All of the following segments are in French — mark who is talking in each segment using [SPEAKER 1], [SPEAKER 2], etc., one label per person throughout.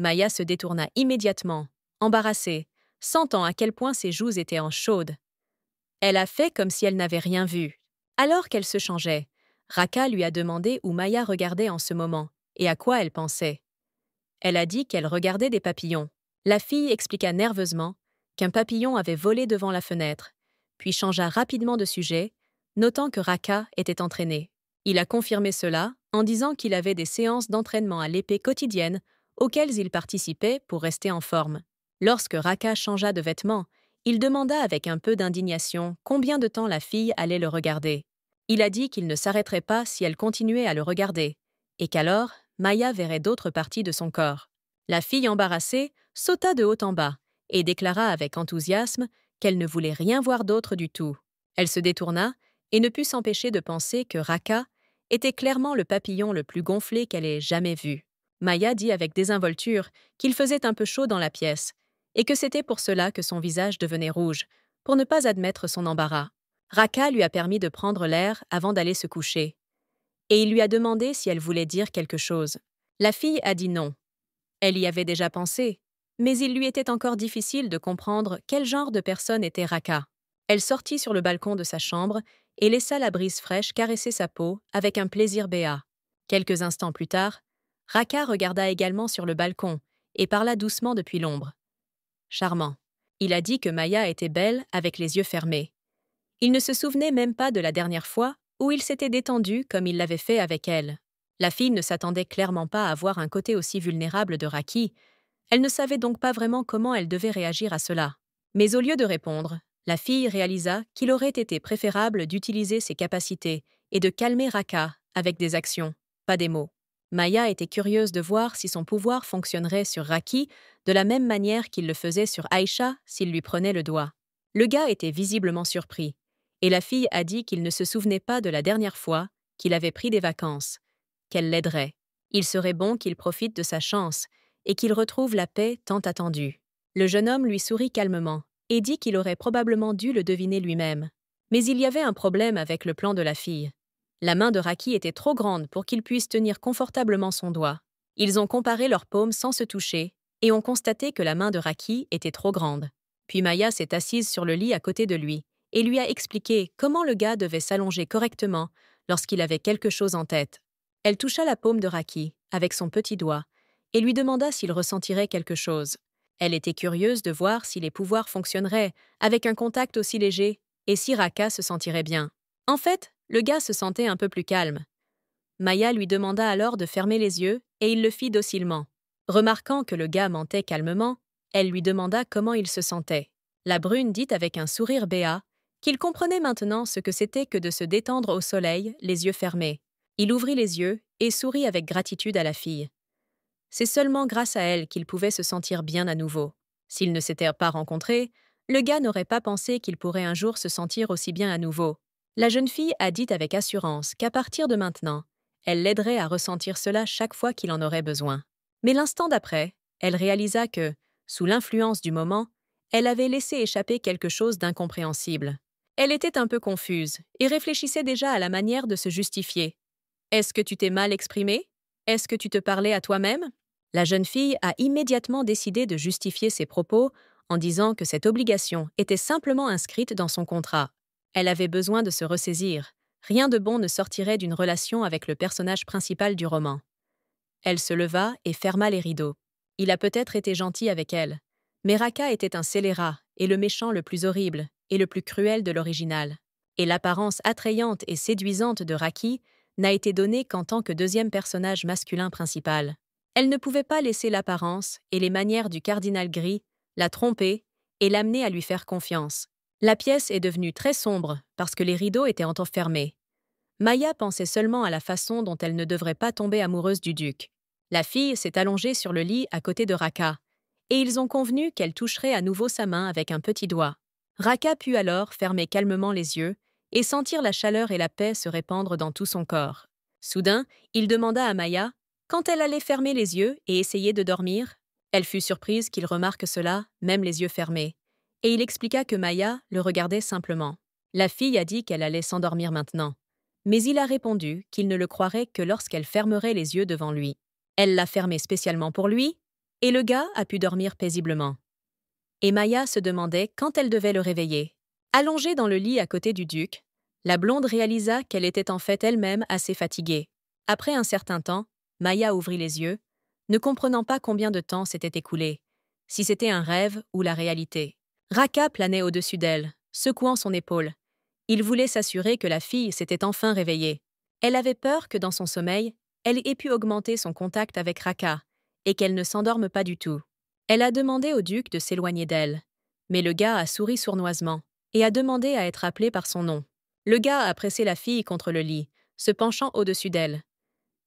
[SPEAKER 1] Maya se détourna immédiatement, embarrassée, sentant à quel point ses joues étaient en chaude. Elle a fait comme si elle n'avait rien vu. Alors qu'elle se changeait, Raka lui a demandé où Maya regardait en ce moment et à quoi elle pensait. Elle a dit qu'elle regardait des papillons. La fille expliqua nerveusement qu'un papillon avait volé devant la fenêtre, puis changea rapidement de sujet, notant que Raka était entraîné. Il a confirmé cela en disant qu'il avait des séances d'entraînement à l'épée quotidiennes auxquelles il participait pour rester en forme. Lorsque Raka changea de vêtements, il demanda avec un peu d'indignation combien de temps la fille allait le regarder. Il a dit qu'il ne s'arrêterait pas si elle continuait à le regarder, et qu'alors Maya verrait d'autres parties de son corps. La fille embarrassée sauta de haut en bas et déclara avec enthousiasme qu'elle ne voulait rien voir d'autre du tout. Elle se détourna et ne put s'empêcher de penser que Raka était clairement le papillon le plus gonflé qu'elle ait jamais vu. Maya dit avec désinvolture qu'il faisait un peu chaud dans la pièce et que c'était pour cela que son visage devenait rouge, pour ne pas admettre son embarras. Raka lui a permis de prendre l'air avant d'aller se coucher, et il lui a demandé si elle voulait dire quelque chose. La fille a dit non. Elle y avait déjà pensé, mais il lui était encore difficile de comprendre quel genre de personne était Raka. Elle sortit sur le balcon de sa chambre et laissa la brise fraîche caresser sa peau avec un plaisir béat. Quelques instants plus tard, Raka regarda également sur le balcon et parla doucement depuis l'ombre. Charmant. Il a dit que Maya était belle avec les yeux fermés. Il ne se souvenait même pas de la dernière fois où il s'était détendu comme il l'avait fait avec elle. La fille ne s'attendait clairement pas à voir un côté aussi vulnérable de Raki. Elle ne savait donc pas vraiment comment elle devait réagir à cela. Mais au lieu de répondre, la fille réalisa qu'il aurait été préférable d'utiliser ses capacités et de calmer Raka avec des actions, pas des mots. Maya était curieuse de voir si son pouvoir fonctionnerait sur Raki de la même manière qu'il le faisait sur Aïcha s'il lui prenait le doigt. Le gars était visiblement surpris, et la fille a dit qu'il ne se souvenait pas de la dernière fois qu'il avait pris des vacances, qu'elle l'aiderait. Il serait bon qu'il profite de sa chance et qu'il retrouve la paix tant attendue. Le jeune homme lui sourit calmement et dit qu'il aurait probablement dû le deviner lui-même. Mais il y avait un problème avec le plan de la fille. La main de Raki était trop grande pour qu'il puisse tenir confortablement son doigt. Ils ont comparé leurs paumes sans se toucher et ont constaté que la main de Raki était trop grande. Puis Maya s'est assise sur le lit à côté de lui et lui a expliqué comment le gars devait s'allonger correctement lorsqu'il avait quelque chose en tête. Elle toucha la paume de Raki avec son petit doigt et lui demanda s'il ressentirait quelque chose. Elle était curieuse de voir si les pouvoirs fonctionneraient avec un contact aussi léger et si Raka se sentirait bien. En fait, le gars se sentait un peu plus calme. Maya lui demanda alors de fermer les yeux et il le fit docilement. Remarquant que le gars mentait calmement, elle lui demanda comment il se sentait. La brune dit avec un sourire béat qu'il comprenait maintenant ce que c'était que de se détendre au soleil, les yeux fermés. Il ouvrit les yeux et sourit avec gratitude à la fille. C'est seulement grâce à elle qu'il pouvait se sentir bien à nouveau. S'ils ne s'étaient pas rencontrés, le gars n'aurait pas pensé qu'il pourrait un jour se sentir aussi bien à nouveau. La jeune fille a dit avec assurance qu'à partir de maintenant, elle l'aiderait à ressentir cela chaque fois qu'il en aurait besoin. Mais l'instant d'après, elle réalisa que, sous l'influence du moment, elle avait laissé échapper quelque chose d'incompréhensible. Elle était un peu confuse et réfléchissait déjà à la manière de se justifier. « Est-ce que tu t'es mal exprimé ? Est-ce que tu te parlais à toi-même » La jeune fille a immédiatement décidé de justifier ses propos en disant que cette obligation était simplement inscrite dans son contrat. Elle avait besoin de se ressaisir. Rien de bon ne sortirait d'une relation avec le personnage principal du roman. Elle se leva et ferma les rideaux. Il a peut-être été gentil avec elle, mais Raka était un scélérat et le méchant le plus horrible et le plus cruel de l'original. Et l'apparence attrayante et séduisante de Raki n'a été donnée qu'en tant que deuxième personnage masculin principal. Elle ne pouvait pas laisser l'apparence et les manières du cardinal gris la tromper et l'amener à lui faire confiance. La pièce est devenue très sombre parce que les rideaux étaient enfermés. Maya pensait seulement à la façon dont elle ne devrait pas tomber amoureuse du duc. La fille s'est allongée sur le lit à côté de Raka, et ils ont convenu qu'elle toucherait à nouveau sa main avec un petit doigt. Raka put alors fermer calmement les yeux et sentir la chaleur et la paix se répandre dans tout son corps. Soudain, il demanda à Maya quand elle allait fermer les yeux et essayer de dormir. Elle fut surprise qu'il remarque cela, même les yeux fermés, et il expliqua que Maya le regardait simplement. La fille a dit qu'elle allait s'endormir maintenant, mais il a répondu qu'il ne le croirait que lorsqu'elle fermerait les yeux devant lui. Elle l'a fermé spécialement pour lui? et le gars a pu dormir paisiblement. Et Maya se demandait quand elle devait le réveiller. Allongée dans le lit à côté du duc, la blonde réalisa qu'elle était en fait elle-même assez fatiguée. Après un certain temps, Maya ouvrit les yeux, ne comprenant pas combien de temps s'était écoulé, si c'était un rêve ou la réalité. Raka planait au-dessus d'elle, secouant son épaule. Il voulait s'assurer que la fille s'était enfin réveillée. Elle avait peur que dans son sommeil, elle ait pu augmenter son contact avec Raka, et qu'elle ne s'endorme pas du tout. Elle a demandé au duc de s'éloigner d'elle, mais le gars a souri sournoisement et a demandé à être appelé par son nom. Le gars a pressé la fille contre le lit, se penchant au-dessus d'elle.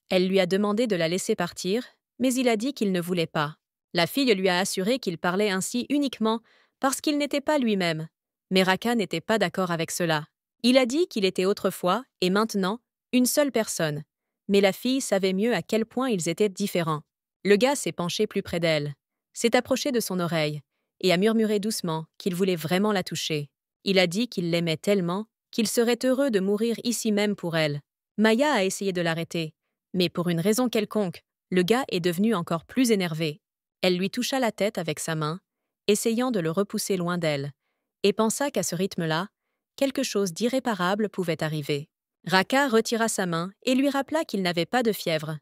[SPEAKER 1] Elle lui a demandé de la laisser partir, mais il a dit qu'il ne voulait pas. La fille lui a assuré qu'il parlait ainsi uniquement parce qu'il n'était pas lui-même, mais Raka n'était pas d'accord avec cela. Il a dit qu'il était autrefois, et maintenant, une seule personne, mais la fille savait mieux à quel point ils étaient différents. Le gars s'est penché plus près d'elle, s'est approché de son oreille, et a murmuré doucement qu'il voulait vraiment la toucher. Il a dit qu'il l'aimait tellement qu'il serait heureux de mourir ici même pour elle. Maya a essayé de l'arrêter, mais pour une raison quelconque, le gars est devenu encore plus énervé. Elle lui toucha la tête avec sa main, essayant de le repousser loin d'elle, et pensa qu'à ce rythme-là, quelque chose d'irréparable pouvait arriver. Raka retira sa main et lui rappela qu'il n'avait pas de fièvre.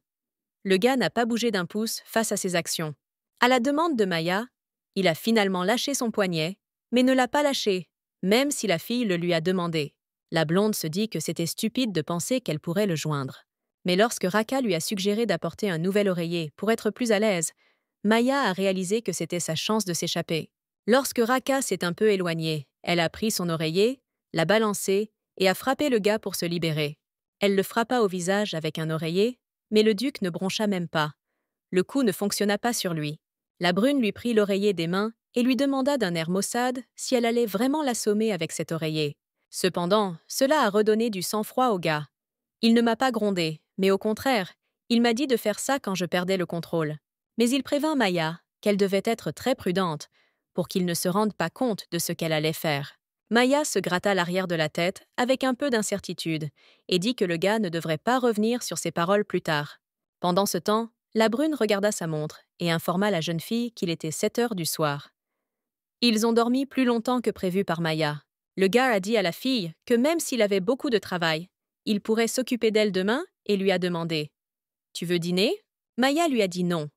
[SPEAKER 1] Le gars n'a pas bougé d'un pouce face à ses actions. À la demande de Maya, il a finalement lâché son poignet, mais ne l'a pas lâché, même si la fille le lui a demandé. La blonde se dit que c'était stupide de penser qu'elle pourrait le joindre. Mais lorsque Raka lui a suggéré d'apporter un nouvel oreiller pour être plus à l'aise, Maya a réalisé que c'était sa chance de s'échapper. Lorsque Raka s'est un peu éloignée, elle a pris son oreiller, l'a balancé et a frappé le gars pour se libérer. Elle le frappa au visage avec un oreiller, mais le duc ne broncha même pas. Le coup ne fonctionna pas sur lui. La brune lui prit l'oreiller des mains et lui demanda d'un air maussade si elle allait vraiment l'assommer avec cet oreiller. Cependant, cela a redonné du sang-froid au gars. Il ne m'a pas grondé, mais au contraire, il m'a dit de faire ça quand je perdais le contrôle. Mais il prévint Maya qu'elle devait être très prudente pour qu'il ne se rende pas compte de ce qu'elle allait faire. Maya se gratta l'arrière de la tête avec un peu d'incertitude et dit que le gars ne devrait pas revenir sur ses paroles plus tard. Pendant ce temps, la brune regarda sa montre et informa la jeune fille qu'il était 7 heures du soir. Ils ont dormi plus longtemps que prévu par Maya. Le gars a dit à la fille que même s'il avait beaucoup de travail, il pourrait s'occuper d'elle demain et lui a demandé « Tu veux dîner ?» Maya lui a dit non.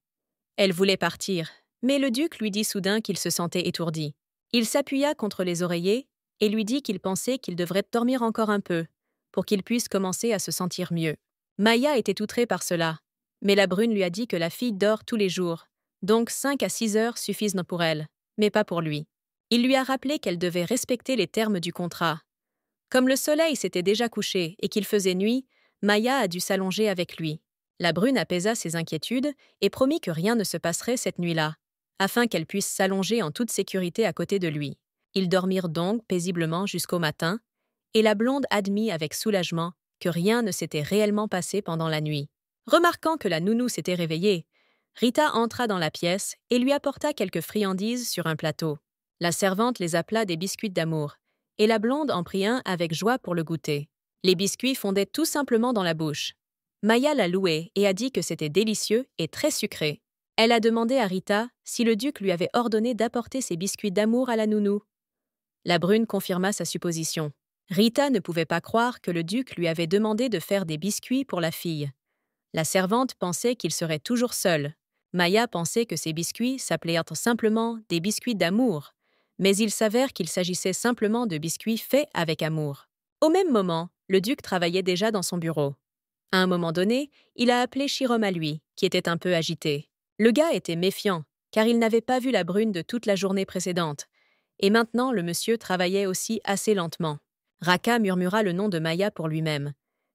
[SPEAKER 1] Elle voulait partir, mais le duc lui dit soudain qu'il se sentait étourdi. Il s'appuya contre les oreillers et lui dit qu'il pensait qu'il devrait dormir encore un peu, pour qu'il puisse commencer à se sentir mieux. Maya était outrée par cela, mais la brune lui a dit que la fille dort tous les jours, donc 5 à 6 heures suffisent pour elle, mais pas pour lui. Il lui a rappelé qu'elle devait respecter les termes du contrat. Comme le soleil s'était déjà couché et qu'il faisait nuit, Maya a dû s'allonger avec lui. La brune apaisa ses inquiétudes et promit que rien ne se passerait cette nuit-là, afin qu'elle puisse s'allonger en toute sécurité à côté de lui. Ils dormirent donc paisiblement jusqu'au matin, et la blonde admit avec soulagement que rien ne s'était réellement passé pendant la nuit. Remarquant que la nounou s'était réveillée, Rita entra dans la pièce et lui apporta quelques friandises sur un plateau. La servante les appela des biscuits d'amour, et la blonde en prit un avec joie pour le goûter. Les biscuits fondaient tout simplement dans la bouche. Maya l'a loué et a dit que c'était délicieux et très sucré. Elle a demandé à Rita si le duc lui avait ordonné d'apporter ses biscuits d'amour à la nounou. La brune confirma sa supposition. Rita ne pouvait pas croire que le duc lui avait demandé de faire des biscuits pour la fille. La servante pensait qu'il serait toujours seul. Maya pensait que ces biscuits s'appelaient simplement des biscuits d'amour, mais il s'avère qu'il s'agissait simplement de biscuits faits avec amour. Au même moment, le duc travaillait déjà dans son bureau. À un moment donné, il a appelé Chirom à lui, qui était un peu agité. Le gars était méfiant, car il n'avait pas vu la brune de toute la journée précédente, et maintenant le monsieur travaillait aussi assez lentement. Raka murmura le nom de Maya pour lui-même,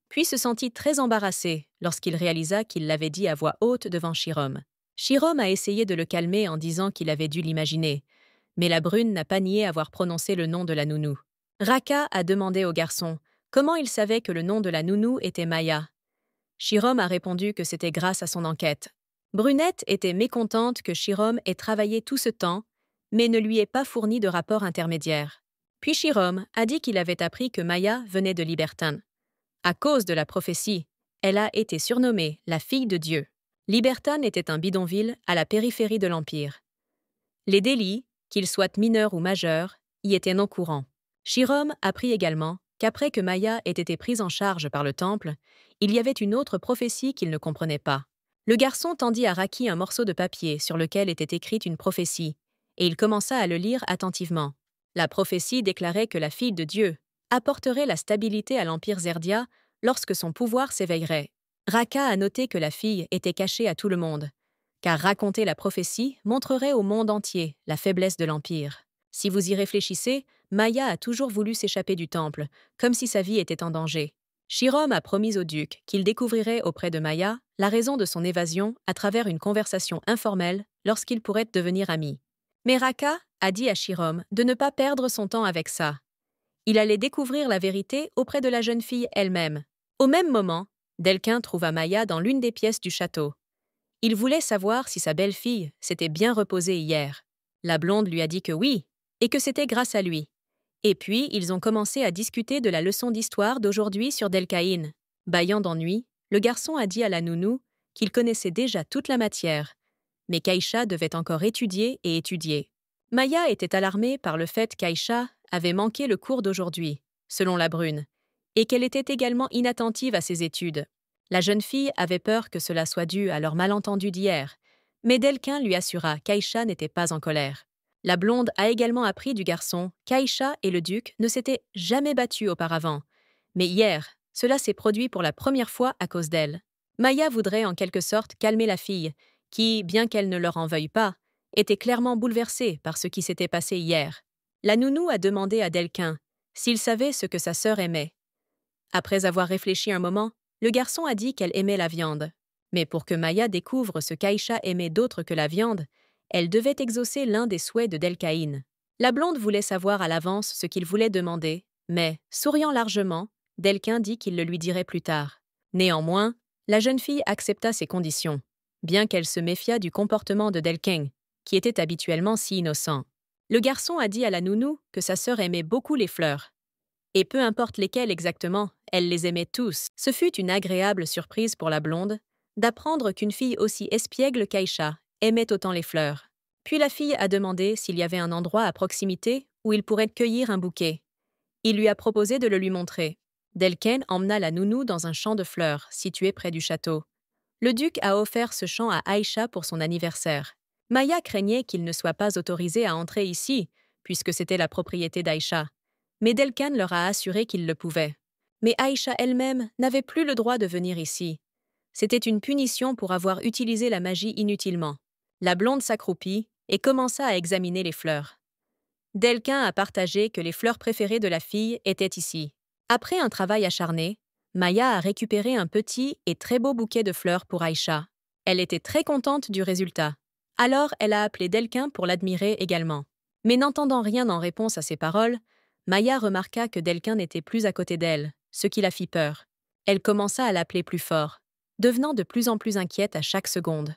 [SPEAKER 1] puis se sentit très embarrassé lorsqu'il réalisa qu'il l'avait dit à voix haute devant Chirom. Chirom a essayé de le calmer en disant qu'il avait dû l'imaginer, mais la brune n'a pas nié avoir prononcé le nom de la nounou. Raka a demandé au garçon comment il savait que le nom de la nounou était Maya. Chirom a répondu que c'était grâce à son enquête. Brunette était mécontente que Chirom ait travaillé tout ce temps, mais ne lui ait pas fourni de rapport intermédiaire. Puis Chirom a dit qu'il avait appris que Maya venait de Libertin. À cause de la prophétie, elle a été surnommée la fille de Dieu. Liberton était un bidonville à la périphérie de l'Empire. Les délits, qu'ils soient mineurs ou majeurs, y étaient non courants. Shirom apprit également qu'après que Maya ait été prise en charge par le temple, il y avait une autre prophétie qu'il ne comprenait pas. Le garçon tendit à Raki un morceau de papier sur lequel était écrite une prophétie, et il commença à le lire attentivement. La prophétie déclarait que la fille de Dieu apporterait la stabilité à l'Empire Zerdia lorsque son pouvoir s'éveillerait. Raka a noté que la fille était cachée à tout le monde, car raconter la prophétie montrerait au monde entier la faiblesse de l'Empire. Si vous y réfléchissez, Maya a toujours voulu s'échapper du temple, comme si sa vie était en danger. Shirom a promis au duc qu'il découvrirait auprès de Maya la raison de son évasion à travers une conversation informelle lorsqu'ils pourraient devenir amis. Mais Raka a dit à Shirom de ne pas perdre son temps avec ça. Il allait découvrir la vérité auprès de la jeune fille elle-même. Au même moment, Delkin trouva Maya dans l'une des pièces du château. Il voulait savoir si sa belle-fille s'était bien reposée hier. La blonde lui a dit que oui, et que c'était grâce à lui. Et puis, ils ont commencé à discuter de la leçon d'histoire d'aujourd'hui sur Delcaïn. Bâillant d'ennui, le garçon a dit à la nounou qu'il connaissait déjà toute la matière, mais qu'Aïcha devait encore étudier et étudier. Maya était alarmée par le fait qu'Aïcha avait manqué le cours d'aujourd'hui, selon la brune, et qu'elle était également inattentive à ses études. La jeune fille avait peur que cela soit dû à leur malentendu d'hier, mais Delkin lui assura qu'Aïcha n'était pas en colère. La blonde a également appris du garçon qu'Aïcha et le duc ne s'étaient jamais battus auparavant, mais hier, cela s'est produit pour la première fois à cause d'elle. Maya voudrait en quelque sorte calmer la fille, qui, bien qu'elle ne leur en veuille pas, était clairement bouleversée par ce qui s'était passé hier. La nounou a demandé à Delkin s'il savait ce que sa sœur aimait. Après avoir réfléchi un moment, le garçon a dit qu'elle aimait la viande. Mais pour que Maya découvre ce qu'Aïcha aimait d'autre que la viande, elle devait exaucer l'un des souhaits de Delcaïn. La blonde voulait savoir à l'avance ce qu'il voulait demander, mais, souriant largement, Delkin dit qu'il le lui dirait plus tard. Néanmoins, la jeune fille accepta ses conditions, bien qu'elle se méfiât du comportement de Delkin, qui était habituellement si innocent. Le garçon a dit à la nounou que sa sœur aimait beaucoup les fleurs. Et peu importe lesquelles exactement, elle les aimait tous. Ce fut une agréable surprise pour la blonde d'apprendre qu'une fille aussi espiègle qu'Aïcha aimait autant les fleurs. Puis la fille a demandé s'il y avait un endroit à proximité où il pourrait cueillir un bouquet. Il lui a proposé de le lui montrer. Delken emmena la nounou dans un champ de fleurs situé près du château. Le duc a offert ce champ à Aïcha pour son anniversaire. Maya craignait qu'il ne soit pas autorisé à entrer ici, puisque c'était la propriété d'Aïcha. Mais Delkan leur a assuré qu'il le pouvait. Mais Aïcha elle-même n'avait plus le droit de venir ici. C'était une punition pour avoir utilisé la magie inutilement. La blonde s'accroupit et commença à examiner les fleurs. Delkin a partagé que les fleurs préférées de la fille étaient ici. Après un travail acharné, Maya a récupéré un petit et très beau bouquet de fleurs pour Aïcha. Elle était très contente du résultat. Alors elle a appelé Delkin pour l'admirer également. Mais n'entendant rien en réponse à ses paroles, Maya remarqua que Delkin n'était plus à côté d'elle, ce qui la fit peur. Elle commença à l'appeler plus fort, devenant de plus en plus inquiète à chaque seconde.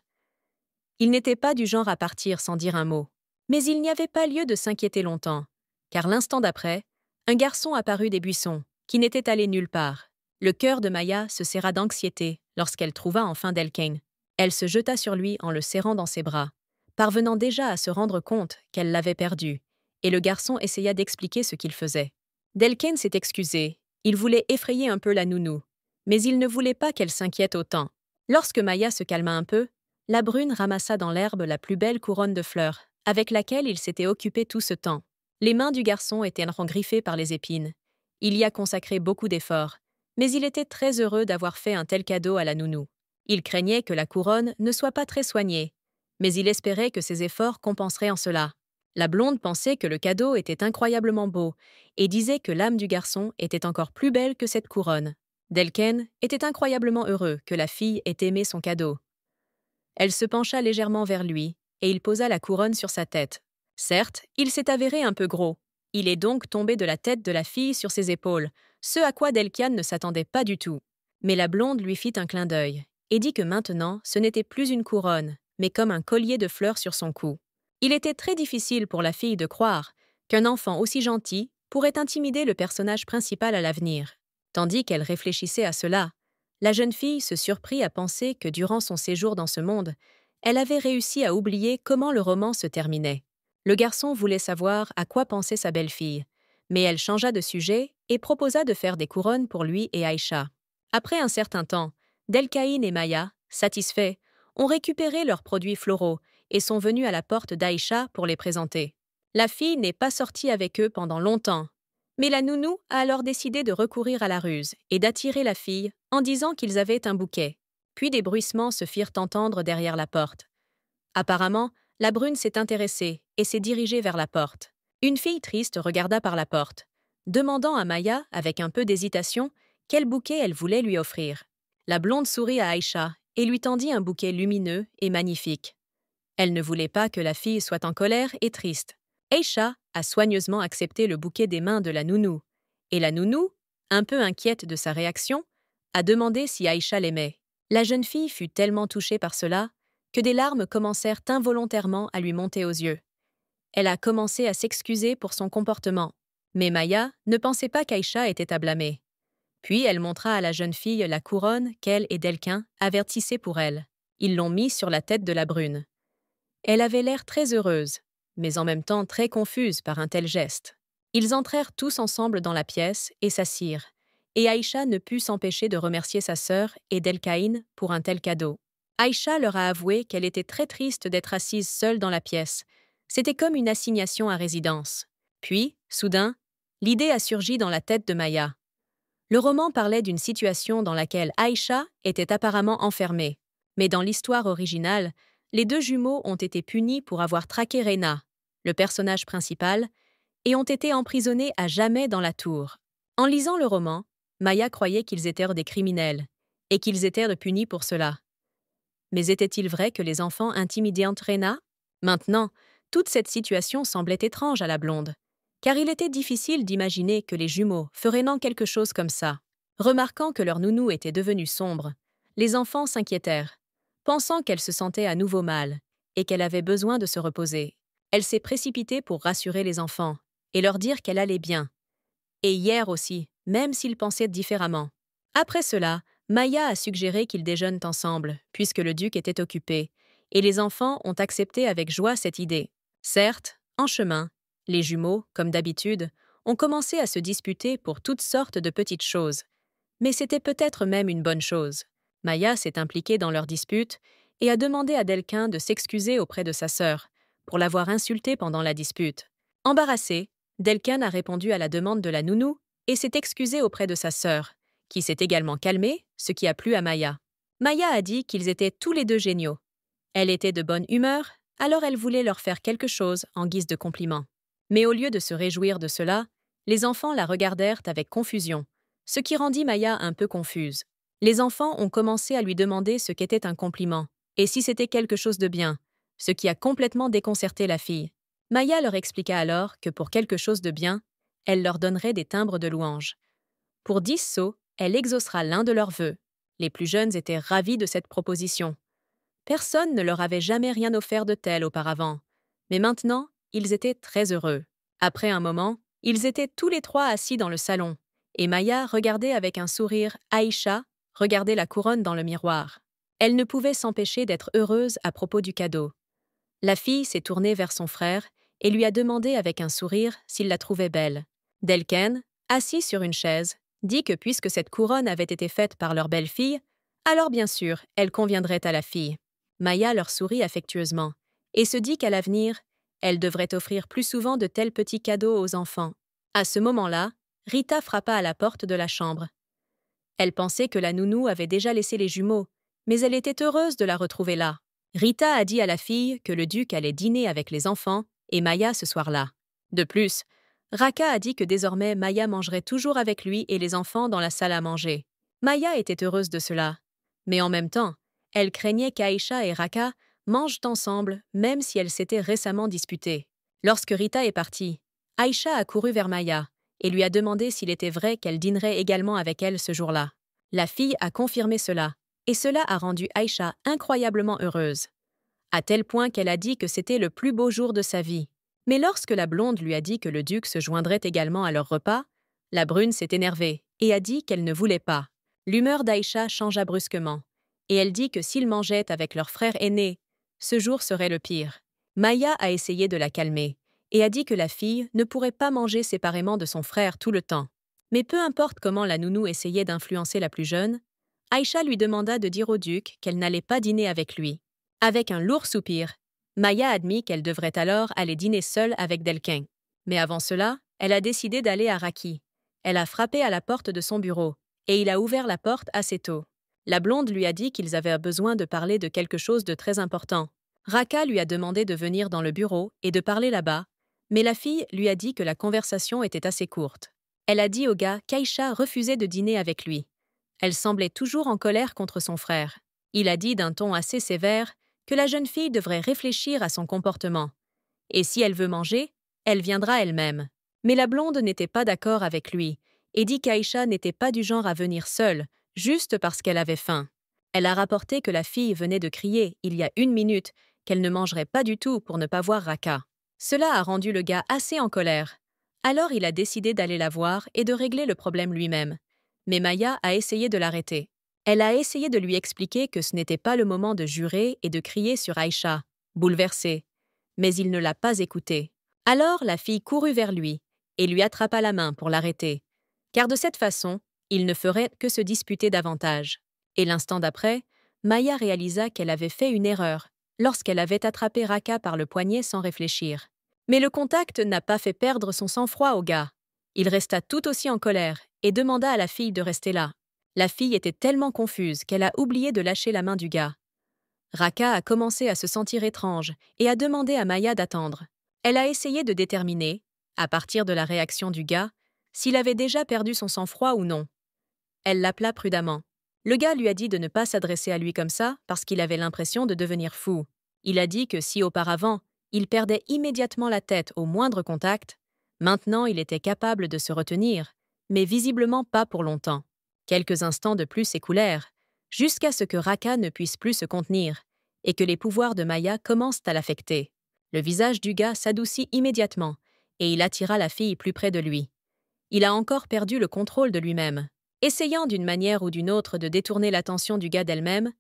[SPEAKER 1] Il n'était pas du genre à partir sans dire un mot. Mais il n'y avait pas lieu de s'inquiéter longtemps, car l'instant d'après, un garçon apparut des buissons, qui n'était allé nulle part. Le cœur de Maya se serra d'anxiété lorsqu'elle trouva enfin Delkin. Elle se jeta sur lui en le serrant dans ses bras, parvenant déjà à se rendre compte qu'elle l'avait perdu, et le garçon essaya d'expliquer ce qu'il faisait. Delkin s'est excusé, il voulait effrayer un peu la nounou, mais il ne voulait pas qu'elle s'inquiète autant. Lorsque Maya se calma un peu, la brune ramassa dans l'herbe la plus belle couronne de fleurs, avec laquelle il s'était occupé tout ce temps. Les mains du garçon étaient engriffées par les épines. Il y a consacré beaucoup d'efforts, mais il était très heureux d'avoir fait un tel cadeau à la nounou. Il craignait que la couronne ne soit pas très soignée, mais il espérait que ses efforts compenseraient en cela. La blonde pensait que le cadeau était incroyablement beau et disait que l'âme du garçon était encore plus belle que cette couronne. Delken était incroyablement heureux que la fille ait aimé son cadeau. Elle se pencha légèrement vers lui et il posa la couronne sur sa tête. Certes, il s'est avéré un peu gros. Il est donc tombé de la tête de la fille sur ses épaules, ce à quoi Delkian ne s'attendait pas du tout. Mais la blonde lui fit un clin d'œil et dit que maintenant, ce n'était plus une couronne, mais comme un collier de fleurs sur son cou. Il était très difficile pour la fille de croire qu'un enfant aussi gentil pourrait intimider le personnage principal à l'avenir. Tandis qu'elle réfléchissait à cela, La jeune fille se surprit à penser que durant son séjour dans ce monde, elle avait réussi à oublier comment le roman se terminait. Le garçon voulait savoir à quoi pensait sa belle-fille, mais elle changea de sujet et proposa de faire des couronnes pour lui et Aïcha. Après un certain temps, Delcaïn et Maya, satisfaits, ont récupéré leurs produits floraux et sont venus à la porte d'Aïcha pour les présenter. La fille n'est pas sortie avec eux pendant longtemps, mais la nounou a alors décidé de recourir à la ruse et d'attirer la fille en disant qu'ils avaient un bouquet. Puis des bruissements se firent entendre derrière la porte. Apparemment, la brune s'est intéressée et s'est dirigée vers la porte. Une fille triste regarda par la porte, demandant à Maya, avec un peu d'hésitation, quel bouquet elle voulait lui offrir. La blonde sourit à Aïcha et lui tendit un bouquet lumineux et magnifique. Elle ne voulait pas que la fille soit en colère et triste. Aïcha a soigneusement accepté le bouquet des mains de la nounou, et la nounou, un peu inquiète de sa réaction, a demandé si Aïcha l'aimait. La jeune fille fut tellement touchée par cela que des larmes commencèrent involontairement à lui monter aux yeux. Elle a commencé à s'excuser pour son comportement, mais Maya ne pensait pas qu'Aïcha était à blâmer. Puis elle montra à la jeune fille la couronne qu'elle et Delcain avaient tissée pour elle. Ils l'ont mise sur la tête de la brune. Elle avait l'air très heureuse, mais en même temps très confuse par un tel geste. Ils entrèrent tous ensemble dans la pièce et s'assirent, et Aïcha ne put s'empêcher de remercier sa sœur et Delcaïn pour un tel cadeau. Aïcha leur a avoué qu'elle était très triste d'être assise seule dans la pièce. C'était comme une assignation à résidence. Puis, soudain, l'idée a surgi dans la tête de Maya. Le roman parlait d'une situation dans laquelle Aïcha était apparemment enfermée, mais dans l'histoire originale, les deux jumeaux ont été punis pour avoir traqué Rena, le personnage principal, et ont été emprisonnés à jamais dans la tour. En lisant le roman, Maya croyait qu'ils étaient des criminels, et qu'ils étaient punis pour cela. Mais était-il vrai que les enfants intimidaient Rena? Maintenant, toute cette situation semblait étrange à la blonde, car il était difficile d'imaginer que les jumeaux feraient non quelque chose comme ça. Remarquant que leur nounou était devenue sombre, les enfants s'inquiétèrent, pensant qu'elle se sentait à nouveau mal et qu'elle avait besoin de se reposer. Elle s'est précipitée pour rassurer les enfants et leur dire qu'elle allait bien. Et hier aussi, même s'ils pensaient différemment. Après cela, Maya a suggéré qu'ils déjeunent ensemble, puisque le duc était occupé, et les enfants ont accepté avec joie cette idée. Certes, en chemin, les jumeaux, comme d'habitude, ont commencé à se disputer pour toutes sortes de petites choses. Mais c'était peut-être même une bonne chose. Maya s'est impliquée dans leur dispute et a demandé à Delcain de s'excuser auprès de sa sœur, pour l'avoir insultée pendant la dispute. Embarrassé, Delcain a répondu à la demande de la nounou et s'est excusé auprès de sa sœur, qui s'est également calmée, ce qui a plu à Maya. Maya a dit qu'ils étaient tous les deux géniaux. Elle était de bonne humeur, alors elle voulait leur faire quelque chose en guise de compliment. Mais au lieu de se réjouir de cela, les enfants la regardèrent avec confusion, ce qui rendit Maya un peu confuse. Les enfants ont commencé à lui demander ce qu'était un compliment, et si c'était quelque chose de bien, ce qui a complètement déconcerté la fille. Maya leur expliqua alors que pour quelque chose de bien, elle leur donnerait des timbres de louange. Pour 10 sous, elle exaucera l'un de leurs vœux. Les plus jeunes étaient ravis de cette proposition. Personne ne leur avait jamais rien offert de tel auparavant, mais maintenant, ils étaient très heureux. Après un moment, ils étaient tous les trois assis dans le salon, et Maya regardait avec un sourire Aïcha regarder la couronne dans le miroir. Elle ne pouvait s'empêcher d'être heureuse à propos du cadeau. La fille s'est tournée vers son frère et lui a demandé avec un sourire s'il la trouvait belle. Delcain, assis sur une chaise, dit que puisque cette couronne avait été faite par leur belle-fille, alors bien sûr, elle conviendrait à la fille. Maya leur sourit affectueusement et se dit qu'à l'avenir, elle devrait offrir plus souvent de tels petits cadeaux aux enfants. À ce moment-là, Rita frappa à la porte de la chambre. Elle pensait que la nounou avait déjà laissé les jumeaux, mais elle était heureuse de la retrouver là. Rita a dit à la fille que le duc allait dîner avec les enfants et Maya ce soir-là. De plus, Raka a dit que désormais Maya mangerait toujours avec lui et les enfants dans la salle à manger. Maya était heureuse de cela, mais en même temps, elle craignait qu'Aïcha et Raka mangent ensemble même si elles s'étaient récemment disputées. Lorsque Rita est partie, Aïcha a couru vers Maya et lui a demandé s'il était vrai qu'elle dînerait également avec elle ce jour-là. La fille a confirmé cela, et cela a rendu Aïcha incroyablement heureuse, à tel point qu'elle a dit que c'était le plus beau jour de sa vie. Mais lorsque la blonde lui a dit que le duc se joindrait également à leur repas, la brune s'est énervée et a dit qu'elle ne voulait pas. L'humeur d'Aïcha changea brusquement, et elle dit que s'ils mangeaient avec leur frère aîné, ce jour serait le pire. Maya a essayé de la calmer, et a dit que la fille ne pourrait pas manger séparément de son frère tout le temps. Mais peu importe comment la nounou essayait d'influencer la plus jeune, Aïcha lui demanda de dire au duc qu'elle n'allait pas dîner avec lui. Avec un lourd soupir, Maya admit qu'elle devrait alors aller dîner seule avec Delquin. Mais avant cela, elle a décidé d'aller à Raki. Elle a frappé à la porte de son bureau, et il a ouvert la porte assez tôt. La blonde lui a dit qu'ils avaient besoin de parler de quelque chose de très important. Raka lui a demandé de venir dans le bureau et de parler là-bas, mais la fille lui a dit que la conversation était assez courte. Elle a dit au gars qu'Aïcha refusait de dîner avec lui. Elle semblait toujours en colère contre son frère. Il a dit d'un ton assez sévère que la jeune fille devrait réfléchir à son comportement. Et si elle veut manger, elle viendra elle-même. Mais la blonde n'était pas d'accord avec lui et dit qu'Aïcha n'était pas du genre à venir seule, juste parce qu'elle avait faim. Elle a rapporté que la fille venait de crier, il y a 1 minute, qu'elle ne mangerait pas du tout pour ne pas voir Raka. Cela a rendu le gars assez en colère. Alors il a décidé d'aller la voir et de régler le problème lui-même. Mais Maya a essayé de l'arrêter. Elle a essayé de lui expliquer que ce n'était pas le moment de jurer et de crier sur Aïcha, bouleversée. Mais il ne l'a pas écoutée. Alors la fille courut vers lui et lui attrapa la main pour l'arrêter. Car de cette façon, il ne ferait que se disputer davantage. Et l'instant d'après, Maya réalisa qu'elle avait fait une erreur lorsqu'elle avait attrapé Raka par le poignet sans réfléchir. Mais le contact n'a pas fait perdre son sang-froid au gars. Il resta tout aussi en colère et demanda à la fille de rester là. La fille était tellement confuse qu'elle a oublié de lâcher la main du gars. Raka a commencé à se sentir étrange et a demandé à Maya d'attendre. Elle a essayé de déterminer, à partir de la réaction du gars, s'il avait déjà perdu son sang-froid ou non. Elle l'appela prudemment. Le gars lui a dit de ne pas s'adresser à lui comme ça parce qu'il avait l'impression de devenir fou. Il a dit que si auparavant, il perdait immédiatement la tête au moindre contact, maintenant il était capable de se retenir, mais visiblement pas pour longtemps. Quelques instants de plus s'écoulèrent, jusqu'à ce que Raka ne puisse plus se contenir et que les pouvoirs de Maya commencent à l'affecter. Le visage du gars s'adoucit immédiatement et il attira la fille plus près de lui. Il a encore perdu le contrôle de lui-même. Essayant d'une manière ou d'une autre de détourner l'attention du gars d'elle-même,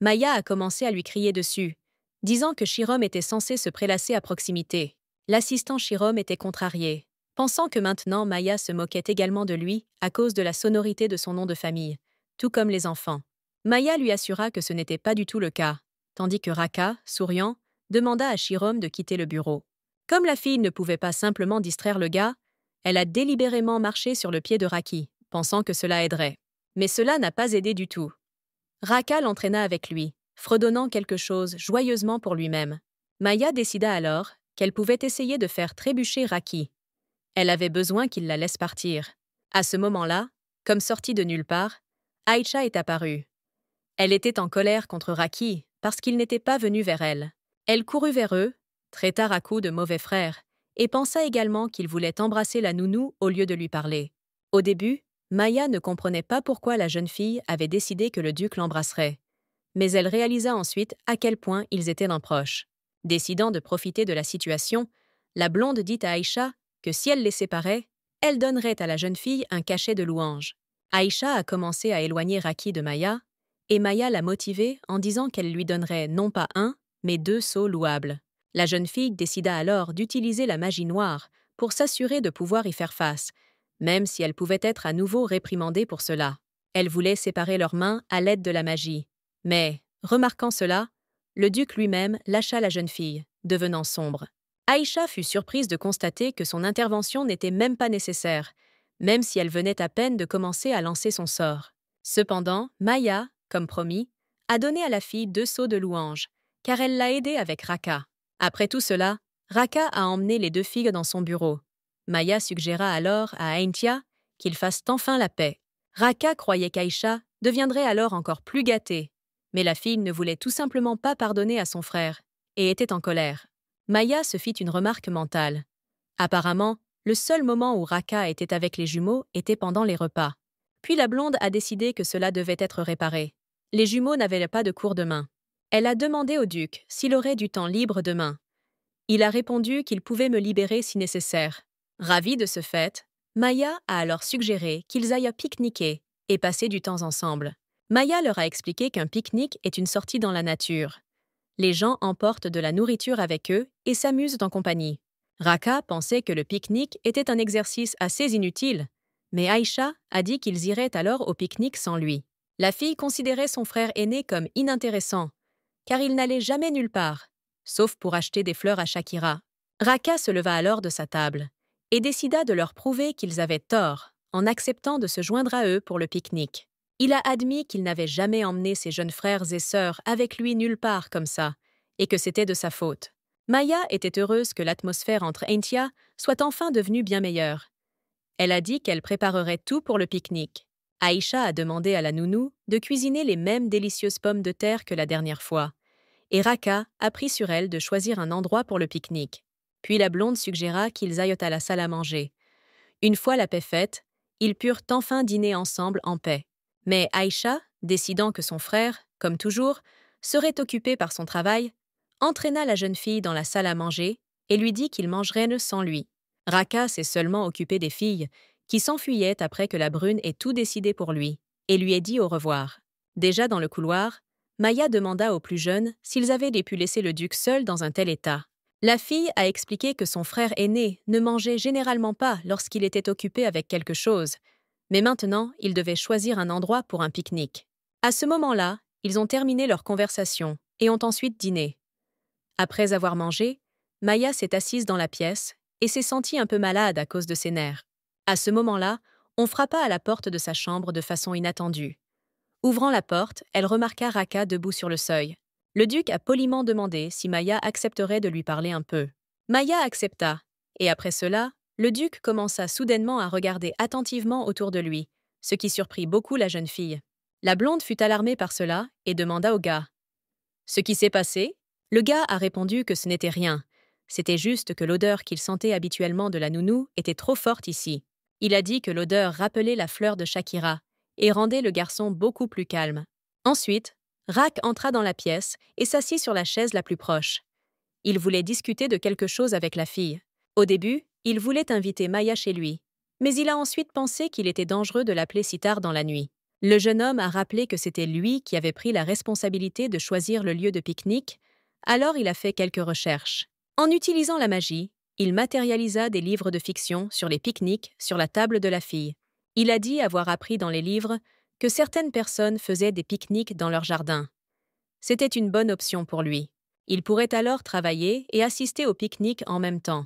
[SPEAKER 1] Maya a commencé à lui crier dessus, disant que Shirom était censé se prélasser à proximité. L'assistant Shirom était contrarié, pensant que maintenant Maya se moquait également de lui à cause de la sonorité de son nom de famille, tout comme les enfants. Maya lui assura que ce n'était pas du tout le cas, tandis que Raka, souriant, demanda à Shirom de quitter le bureau. Comme la fille ne pouvait pas simplement distraire le gars, elle a délibérément marché sur le pied de Raki, pensant que cela aiderait. Mais cela n'a pas aidé du tout. Raka l'entraîna avec lui, fredonnant quelque chose joyeusement pour lui-même. Maya décida alors qu'elle pouvait essayer de faire trébucher Raki. Elle avait besoin qu'il la laisse partir. À ce moment-là, comme sortie de nulle part, Aïcha est apparue. Elle était en colère contre Raki parce qu'il n'était pas venu vers elle. Elle courut vers eux, traita Raku de mauvais frère, et pensa également qu'il voulait embrasser la nounou au lieu de lui parler. Au début, Maya ne comprenait pas pourquoi la jeune fille avait décidé que le duc l'embrasserait. Mais elle réalisa ensuite à quel point ils étaient d'un proche. Décidant de profiter de la situation, la blonde dit à Aïcha que si elle les séparait, elle donnerait à la jeune fille un cachet de louange. Aïcha a commencé à éloigner Raki de Maya, et Maya l'a motivée en disant qu'elle lui donnerait non pas 1, mais 2 sceaux louables. La jeune fille décida alors d'utiliser la magie noire pour s'assurer de pouvoir y faire face, même si elle pouvait être à nouveau réprimandée pour cela. Elle voulait séparer leurs mains à l'aide de la magie. Mais, remarquant cela, le duc lui-même lâcha la jeune fille, devenant sombre. Aïcha fut surprise de constater que son intervention n'était même pas nécessaire, même si elle venait à peine de commencer à lancer son sort. Cependant, Maya, comme promis, a donné à la fille 2 sceaux de louange, car elle l'a aidée avec Raka. Après tout cela, Raka a emmené les 2 filles dans son bureau. Maya suggéra alors à Aintia qu'ils fassent enfin la paix. Raka croyait qu'Aïcha deviendrait alors encore plus gâtée, mais la fille ne voulait tout simplement pas pardonner à son frère et était en colère. Maya se fit une remarque mentale. Apparemment, le seul moment où Raka était avec les jumeaux était pendant les repas. Puis la blonde a décidé que cela devait être réparé. Les jumeaux n'avaient pas de cours demain. Elle a demandé au duc s'il aurait du temps libre demain. Il a répondu qu'il pouvait me libérer si nécessaire. Ravie de ce fait, Maya a alors suggéré qu'ils aillent pique-niquer et passer du temps ensemble. Maya leur a expliqué qu'un pique-nique est une sortie dans la nature. Les gens emportent de la nourriture avec eux et s'amusent en compagnie. Raka pensait que le pique-nique était un exercice assez inutile, mais Aïcha a dit qu'ils iraient alors au pique-nique sans lui. La fille considérait son frère aîné comme inintéressant, car il n'allait jamais nulle part, sauf pour acheter des fleurs à Shakira. Raka se leva alors de sa table et décida de leur prouver qu'ils avaient tort en acceptant de se joindre à eux pour le pique-nique. Il a admis qu'il n'avait jamais emmené ses jeunes frères et sœurs avec lui nulle part comme ça, et que c'était de sa faute. Maya était heureuse que l'atmosphère entre Aintia soit enfin devenue bien meilleure. Elle a dit qu'elle préparerait tout pour le pique-nique. Aïcha a demandé à la nounou de cuisiner les mêmes délicieuses pommes de terre que la dernière fois, et Raka a pris sur elle de choisir un endroit pour le pique-nique. Puis la blonde suggéra qu'ils aillent à la salle à manger. Une fois la paix faite, ils purent enfin dîner ensemble en paix. Mais Aïcha, décidant que son frère, comme toujours, serait occupé par son travail, entraîna la jeune fille dans la salle à manger et lui dit qu'il mangerait sans lui. Raka s'est seulement occupé des filles, qui s'enfuyaient après que la brune ait tout décidé pour lui, et lui ait dit au revoir. Déjà dans le couloir, Maya demanda aux plus jeunes s'ils avaient pu laisser le duc seul dans un tel état. La fille a expliqué que son frère aîné ne mangeait généralement pas lorsqu'il était occupé avec quelque chose, mais maintenant il devait choisir un endroit pour un pique-nique. À ce moment-là, ils ont terminé leur conversation et ont ensuite dîné. Après avoir mangé, Maya s'est assise dans la pièce et s'est sentie un peu malade à cause de ses nerfs. À ce moment-là, on frappa à la porte de sa chambre de façon inattendue. Ouvrant la porte, elle remarqua Raka debout sur le seuil. Le duc a poliment demandé si Maya accepterait de lui parler un peu. Maya accepta, et après cela, le duc commença soudainement à regarder attentivement autour de lui, ce qui surprit beaucoup la jeune fille. La blonde fut alarmée par cela et demanda au gars « Ce qui s'est passé ?» Le gars a répondu que ce n'était rien. C'était juste que l'odeur qu'il sentait habituellement de la nounou était trop forte ici. Il a dit que l'odeur rappelait la fleur de Shakira et rendait le garçon beaucoup plus calme. Ensuite, Rak entra dans la pièce et s'assit sur la chaise la plus proche. Il voulait discuter de quelque chose avec la fille. Au début, il voulait inviter Maya chez lui, mais il a ensuite pensé qu'il était dangereux de l'appeler si tard dans la nuit. Le jeune homme a rappelé que c'était lui qui avait pris la responsabilité de choisir le lieu de pique-nique, alors il a fait quelques recherches. En utilisant la magie, il matérialisa des livres de fiction sur les pique-niques sur la table de la fille. Il a dit avoir appris dans les livres que certaines personnes faisaient des pique-niques dans leur jardin. C'était une bonne option pour lui. Il pourrait alors travailler et assister au pique-nique en même temps.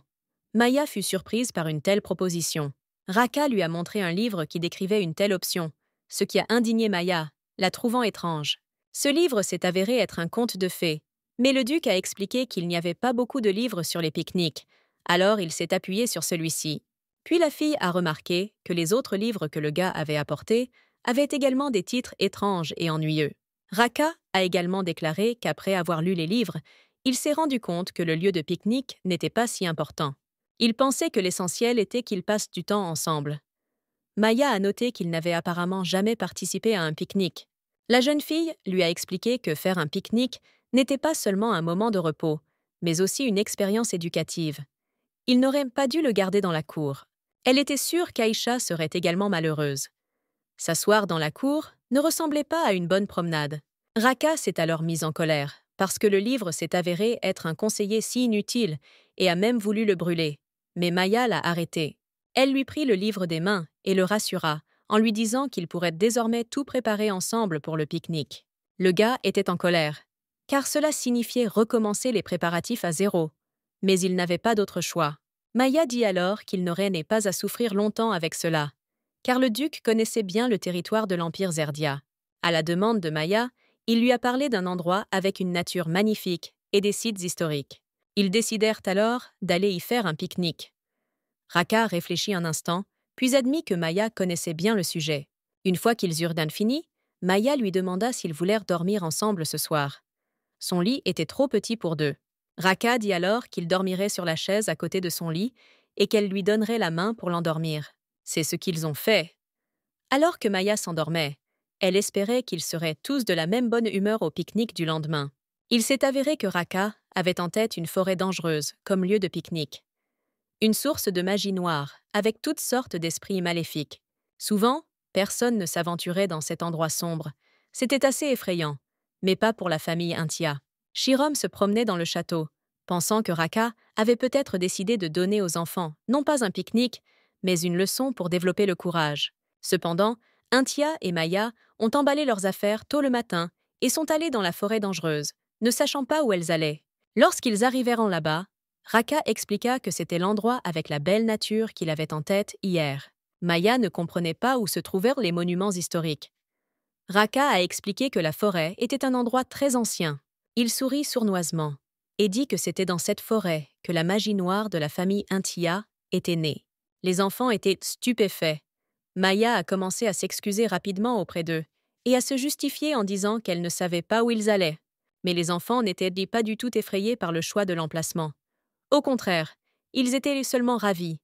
[SPEAKER 1] Maya fut surprise par une telle proposition. Raka lui a montré un livre qui décrivait une telle option, ce qui a indigné Maya, la trouvant étrange. Ce livre s'est avéré être un conte de fées, mais le duc a expliqué qu'il n'y avait pas beaucoup de livres sur les pique-niques, alors il s'est appuyé sur celui-ci. Puis la fille a remarqué que les autres livres que le gars avait apportés avaient également des titres étranges et ennuyeux. Raka a également déclaré qu'après avoir lu les livres, il s'est rendu compte que le lieu de pique-nique n'était pas si important. Il pensait que l'essentiel était qu'ils passent du temps ensemble. Maya a noté qu'il n'avait apparemment jamais participé à un pique-nique. La jeune fille lui a expliqué que faire un pique-nique n'était pas seulement un moment de repos, mais aussi une expérience éducative. Il n'aurait pas dû le garder dans la cour. Elle était sûre qu'Aïcha serait également malheureuse. S'asseoir dans la cour ne ressemblait pas à une bonne promenade. Raka s'est alors mise en colère, parce que le livre s'est avéré être un conseiller si inutile et a même voulu le brûler. Mais Maya l'a arrêté. Elle lui prit le livre des mains et le rassura, en lui disant qu'ils pourraient désormais tout préparer ensemble pour le pique-nique. Le gars était en colère, car cela signifiait recommencer les préparatifs à zéro. Mais il n'avait pas d'autre choix. Maya dit alors qu'il n'aurait pas à souffrir longtemps avec cela, car le duc connaissait bien le territoire de l'Empire Zerdia. À la demande de Maya, il lui a parlé d'un endroit avec une nature magnifique et des sites historiques. Ils décidèrent alors d'aller y faire un pique-nique. Raka réfléchit un instant, puis admit que Maya connaissait bien le sujet. Une fois qu'ils eurent fini, Maya lui demanda s'ils voulèrent dormir ensemble ce soir. Son lit était trop petit pour deux. Raka dit alors qu'il dormirait sur la chaise à côté de son lit et qu'elle lui donnerait la main pour l'endormir. C'est ce qu'ils ont fait. Alors que Maya s'endormait, elle espérait qu'ils seraient tous de la même bonne humeur au pique-nique du lendemain. Il s'est avéré que Raka avait en tête une forêt dangereuse comme lieu de pique-nique. Une source de magie noire, avec toutes sortes d'esprits maléfiques. Souvent, personne ne s'aventurait dans cet endroit sombre. C'était assez effrayant, mais pas pour la famille Intia. Shirom se promenait dans le château, pensant que Raka avait peut-être décidé de donner aux enfants non pas un pique-nique, mais une leçon pour développer le courage. Cependant, Intia et Maya ont emballé leurs affaires tôt le matin et sont allés dans la forêt dangereuse, ne sachant pas où elles allaient. Lorsqu'ils arrivèrent là-bas, Raka expliqua que c'était l'endroit avec la belle nature qu'il avait en tête hier. Maya ne comprenait pas où se trouvèrent les monuments historiques. Raka a expliqué que la forêt était un endroit très ancien. Il sourit sournoisement et dit que c'était dans cette forêt que la magie noire de la famille Intia était née. Les enfants étaient stupéfaits. Maya a commencé à s'excuser rapidement auprès d'eux et à se justifier en disant qu'elle ne savait pas où ils allaient. Mais les enfants n'étaient pas du tout effrayés par le choix de l'emplacement. Au contraire, ils étaient seulement ravis.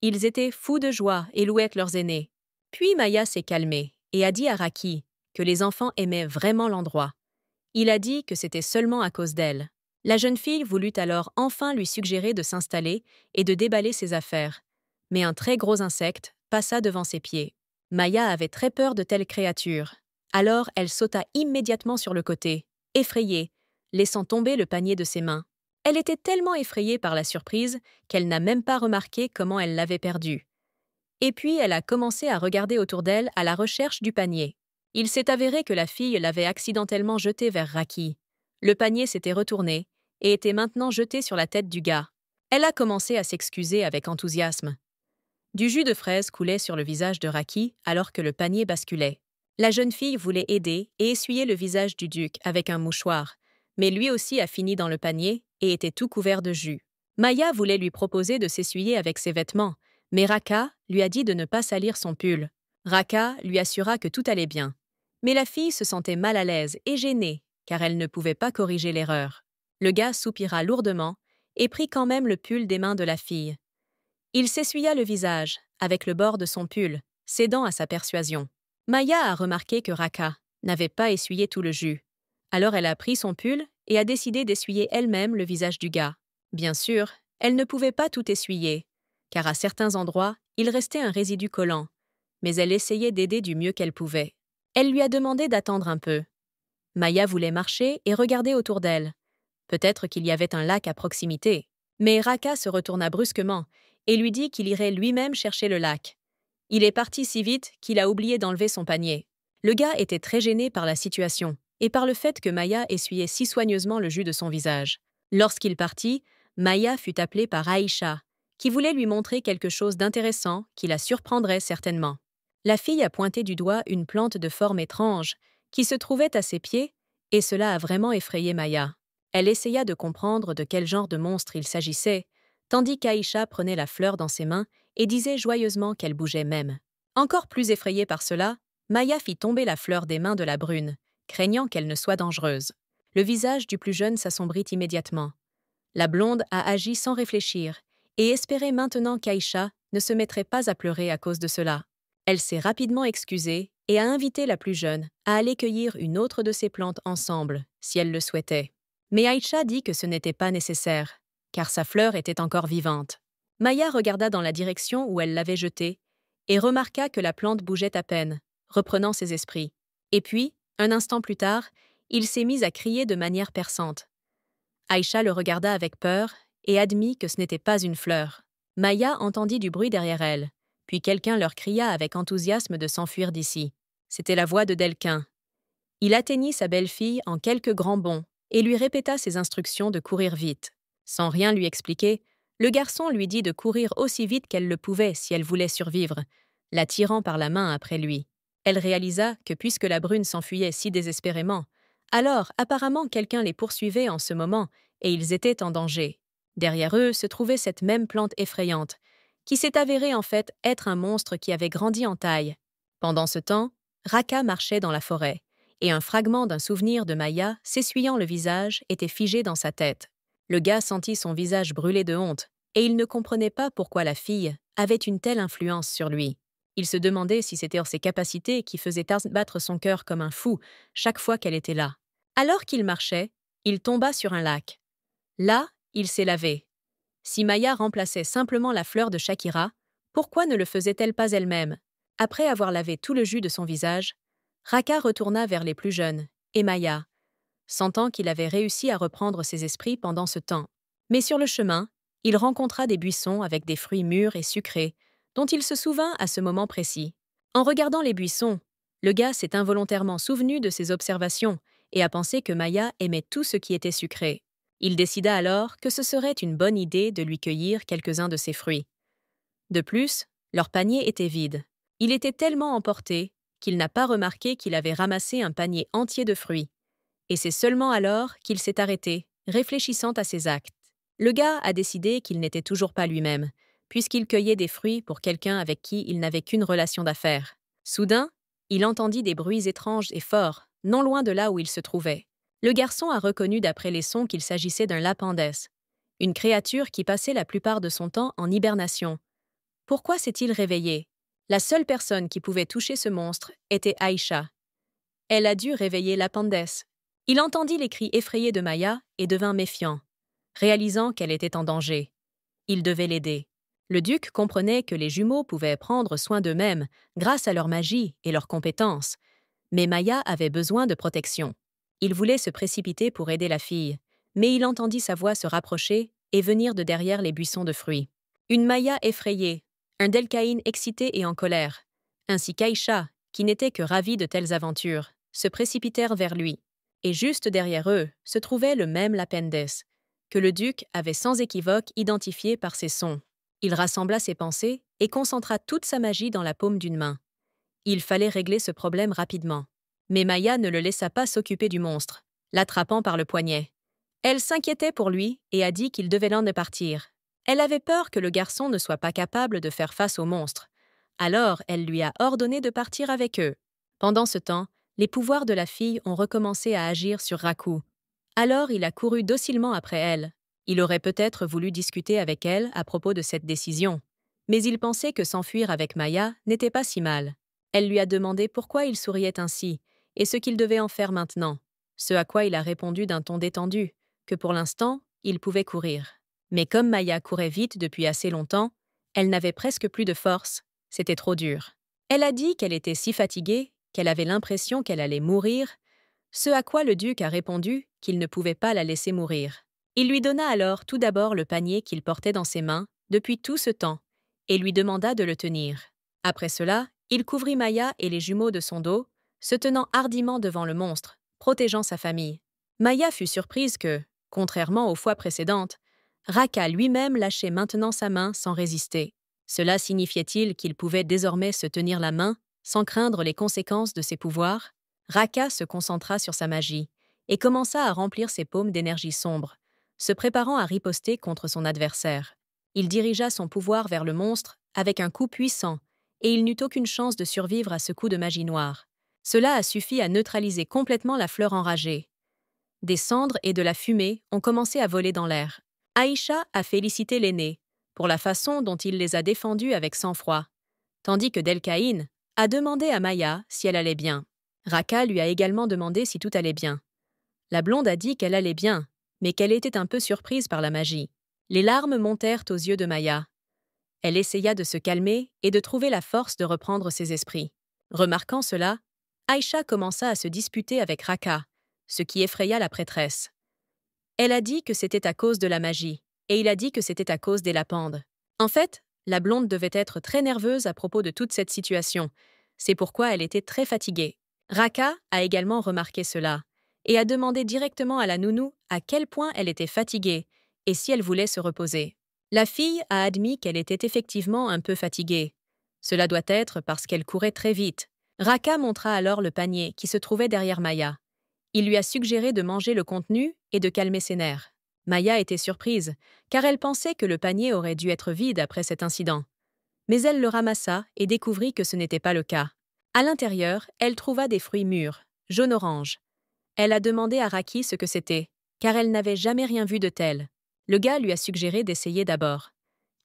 [SPEAKER 1] Ils étaient fous de joie et louaient leurs aînés. Puis Maya s'est calmée et a dit à Raki que les enfants aimaient vraiment l'endroit. Il a dit que c'était seulement à cause d'elle. La jeune fille voulut alors enfin lui suggérer de s'installer et de déballer ses affaires. Mais un très gros insecte passa devant ses pieds. Maya avait très peur de telles créatures. Alors elle sauta immédiatement sur le côté, effrayée, laissant tomber le panier de ses mains. Elle était tellement effrayée par la surprise qu'elle n'a même pas remarqué comment elle l'avait perdu. Et puis elle a commencé à regarder autour d'elle à la recherche du panier. Il s'est avéré que la fille l'avait accidentellement jeté vers Raki. Le panier s'était retourné et était maintenant jeté sur la tête du gars. Elle a commencé à s'excuser avec enthousiasme. Du jus de fraise coulait sur le visage de Raki alors que le panier basculait. La jeune fille voulait aider et essuyer le visage du duc avec un mouchoir, mais lui aussi a fini dans le panier et était tout couvert de jus. Maya voulait lui proposer de s'essuyer avec ses vêtements, mais Raka lui a dit de ne pas salir son pull. Raka lui assura que tout allait bien. Mais la fille se sentait mal à l'aise et gênée, car elle ne pouvait pas corriger l'erreur. Le gars soupira lourdement et prit quand même le pull des mains de la fille. Il s'essuya le visage, avec le bord de son pull, cédant à sa persuasion. Maya a remarqué que Raka n'avait pas essuyé tout le jus. Alors elle a pris son pull et a décidé d'essuyer elle-même le visage du gars. Bien sûr, elle ne pouvait pas tout essuyer, car à certains endroits, il restait un résidu collant, mais elle essayait d'aider du mieux qu'elle pouvait. Elle lui a demandé d'attendre un peu. Maya voulait marcher et regarder autour d'elle. Peut-être qu'il y avait un lac à proximité. Mais Raka se retourna brusquement et lui dit qu'il irait lui-même chercher le lac. Il est parti si vite qu'il a oublié d'enlever son panier. Le gars était très gêné par la situation et par le fait que Maya essuyait si soigneusement le jus de son visage. Lorsqu'il partit, Maya fut appelée par Aïcha, qui voulait lui montrer quelque chose d'intéressant qui la surprendrait certainement. La fille a pointé du doigt une plante de forme étrange qui se trouvait à ses pieds, et cela a vraiment effrayé Maya. Elle essaya de comprendre de quel genre de monstre il s'agissait, tandis qu'Aïcha prenait la fleur dans ses mains et disait joyeusement qu'elle bougeait même. Encore plus effrayée par cela, Maya fit tomber la fleur des mains de la brune, craignant qu'elle ne soit dangereuse. Le visage du plus jeune s'assombrit immédiatement. La blonde a agi sans réfléchir et espérait maintenant qu'Aïcha ne se mettrait pas à pleurer à cause de cela. Elle s'est rapidement excusée et a invité la plus jeune à aller cueillir une autre de ses plantes ensemble, si elle le souhaitait. Mais Aïcha dit que ce n'était pas nécessaire, car sa fleur était encore vivante. Maya regarda dans la direction où elle l'avait jetée et remarqua que la plante bougeait à peine, reprenant ses esprits. Et puis, un instant plus tard, il s'est mis à crier de manière perçante. Aïcha le regarda avec peur et admit que ce n'était pas une fleur. Maya entendit du bruit derrière elle, puis quelqu'un leur cria avec enthousiasme de s'enfuir d'ici. C'était la voix de Delquin. Il atteignit sa belle-fille en quelques grands bonds et lui répéta ses instructions de courir vite. Sans rien lui expliquer, le garçon lui dit de courir aussi vite qu'elle le pouvait si elle voulait survivre, la tirant par la main après lui. Elle réalisa que puisque la brune s'enfuyait si désespérément, alors apparemment quelqu'un les poursuivait en ce moment et ils étaient en danger. Derrière eux se trouvait cette même plante effrayante, qui s'est avérée en fait être un monstre qui avait grandi en taille. Pendant ce temps, Raka marchait dans la forêt, et un fragment d'un souvenir de Maya, s'essuyant le visage, était figé dans sa tête. Le gars sentit son visage brûler de honte, et il ne comprenait pas pourquoi la fille avait une telle influence sur lui. Il se demandait si c'était ses capacités qui faisaient battre son cœur comme un fou chaque fois qu'elle était là. Alors qu'il marchait, il tomba sur un lac. Là, il s'est lavé. Si Maya remplaçait simplement la fleur de Shakira, pourquoi ne le faisait-elle pas elle-même? Après avoir lavé tout le jus de son visage, Raka retourna vers les plus jeunes, et Maya, sentant qu'il avait réussi à reprendre ses esprits pendant ce temps. Mais sur le chemin, il rencontra des buissons avec des fruits mûrs et sucrés, dont il se souvint à ce moment précis. En regardant les buissons, le gars s'est involontairement souvenu de ses observations et a pensé que Maya aimait tout ce qui était sucré. Il décida alors que ce serait une bonne idée de lui cueillir quelques-uns de ces fruits. De plus, leur panier était vide. Il était tellement emporté qu'il n'a pas remarqué qu'il avait ramassé un panier entier de fruits. Et c'est seulement alors qu'il s'est arrêté, réfléchissant à ses actes. Le gars a décidé qu'il n'était toujours pas lui-même, puisqu'il cueillait des fruits pour quelqu'un avec qui il n'avait qu'une relation d'affaires. Soudain, il entendit des bruits étranges et forts, non loin de là où il se trouvait. Le garçon a reconnu d'après les sons qu'il s'agissait d'un lapindès, une créature qui passait la plupart de son temps en hibernation. Pourquoi s'est-il réveillé? La seule personne qui pouvait toucher ce monstre était Aïcha. Elle a dû réveiller Lapindès. Il entendit les cris effrayés de Maya et devint méfiant, réalisant qu'elle était en danger. Il devait l'aider. Le duc comprenait que les jumeaux pouvaient prendre soin d'eux-mêmes grâce à leur magie et leurs compétences, mais Maya avait besoin de protection. Il voulait se précipiter pour aider la fille, mais il entendit sa voix se rapprocher et venir de derrière les buissons de fruits. Une Maya effrayée, un Delcaïne excité et en colère, ainsi qu'Aïcha, qui n'était que ravie de telles aventures, se précipitèrent vers lui. Et juste derrière eux se trouvait le même Lapindès, que le duc avait sans équivoque identifié par ses sons. Il rassembla ses pensées et concentra toute sa magie dans la paume d'une main. Il fallait régler ce problème rapidement. Mais Maya ne le laissa pas s'occuper du monstre, l'attrapant par le poignet. Elle s'inquiétait pour lui et a dit qu'il devait l'en partir. Elle avait peur que le garçon ne soit pas capable de faire face au monstre. Alors elle lui a ordonné de partir avec eux. Pendant ce temps, les pouvoirs de la fille ont recommencé à agir sur Raku. Alors il a couru docilement après elle. Il aurait peut-être voulu discuter avec elle à propos de cette décision. Mais il pensait que s'enfuir avec Maya n'était pas si mal. Elle lui a demandé pourquoi il souriait ainsi et ce qu'il devait en faire maintenant. Ce à quoi il a répondu d'un ton détendu, que pour l'instant, il pouvait courir. Mais comme Maya courait vite depuis assez longtemps, elle n'avait presque plus de force, c'était trop dur. Elle a dit qu'elle était si fatiguée qu'elle avait l'impression qu'elle allait mourir, ce à quoi le duc a répondu qu'il ne pouvait pas la laisser mourir. Il lui donna alors tout d'abord le panier qu'il portait dans ses mains depuis tout ce temps et lui demanda de le tenir. Après cela, il couvrit Maya et les jumeaux de son dos, se tenant hardiment devant le monstre, protégeant sa famille. Maya fut surprise que, contrairement aux fois précédentes, Raka lui-même lâchait maintenant sa main sans résister. Cela signifiait-il qu'il pouvait désormais se tenir la main sans craindre les conséquences de ses pouvoirs? Raka se concentra sur sa magie et commença à remplir ses paumes d'énergie sombre, se préparant à riposter contre son adversaire. Il dirigea son pouvoir vers le monstre avec un coup puissant et il n'eut aucune chance de survivre à ce coup de magie noire. Cela a suffi à neutraliser complètement la fleur enragée. Des cendres et de la fumée ont commencé à voler dans l'air. Aïcha a félicité l'aîné pour la façon dont il les a défendus avec sang-froid, tandis que Delcaïne a demandé à Maya si elle allait bien. Raka lui a également demandé si tout allait bien. La blonde a dit qu'elle allait bien, mais qu'elle était un peu surprise par la magie. Les larmes montèrent aux yeux de Maya. Elle essaya de se calmer et de trouver la force de reprendre ses esprits. Remarquant cela, Aïcha commença à se disputer avec Raka, ce qui effraya la prêtresse. Elle a dit que c'était à cause de la magie, et il a dit que c'était à cause des lapendes. En fait, la blonde devait être très nerveuse à propos de toute cette situation. C'est pourquoi elle était très fatiguée. Raka a également remarqué cela, et a demandé directement à la nounou à quel point elle était fatiguée et si elle voulait se reposer. La fille a admis qu'elle était effectivement un peu fatiguée. Cela doit être parce qu'elle courait très vite. Raka montra alors le panier qui se trouvait derrière Maya. Il lui a suggéré de manger le contenu et de calmer ses nerfs. Maya était surprise, car elle pensait que le panier aurait dû être vide après cet incident. Mais elle le ramassa et découvrit que ce n'était pas le cas. À l'intérieur, elle trouva des fruits mûrs, jaune-orange. Elle a demandé à Raki ce que c'était, car elle n'avait jamais rien vu de tel. Le gars lui a suggéré d'essayer d'abord.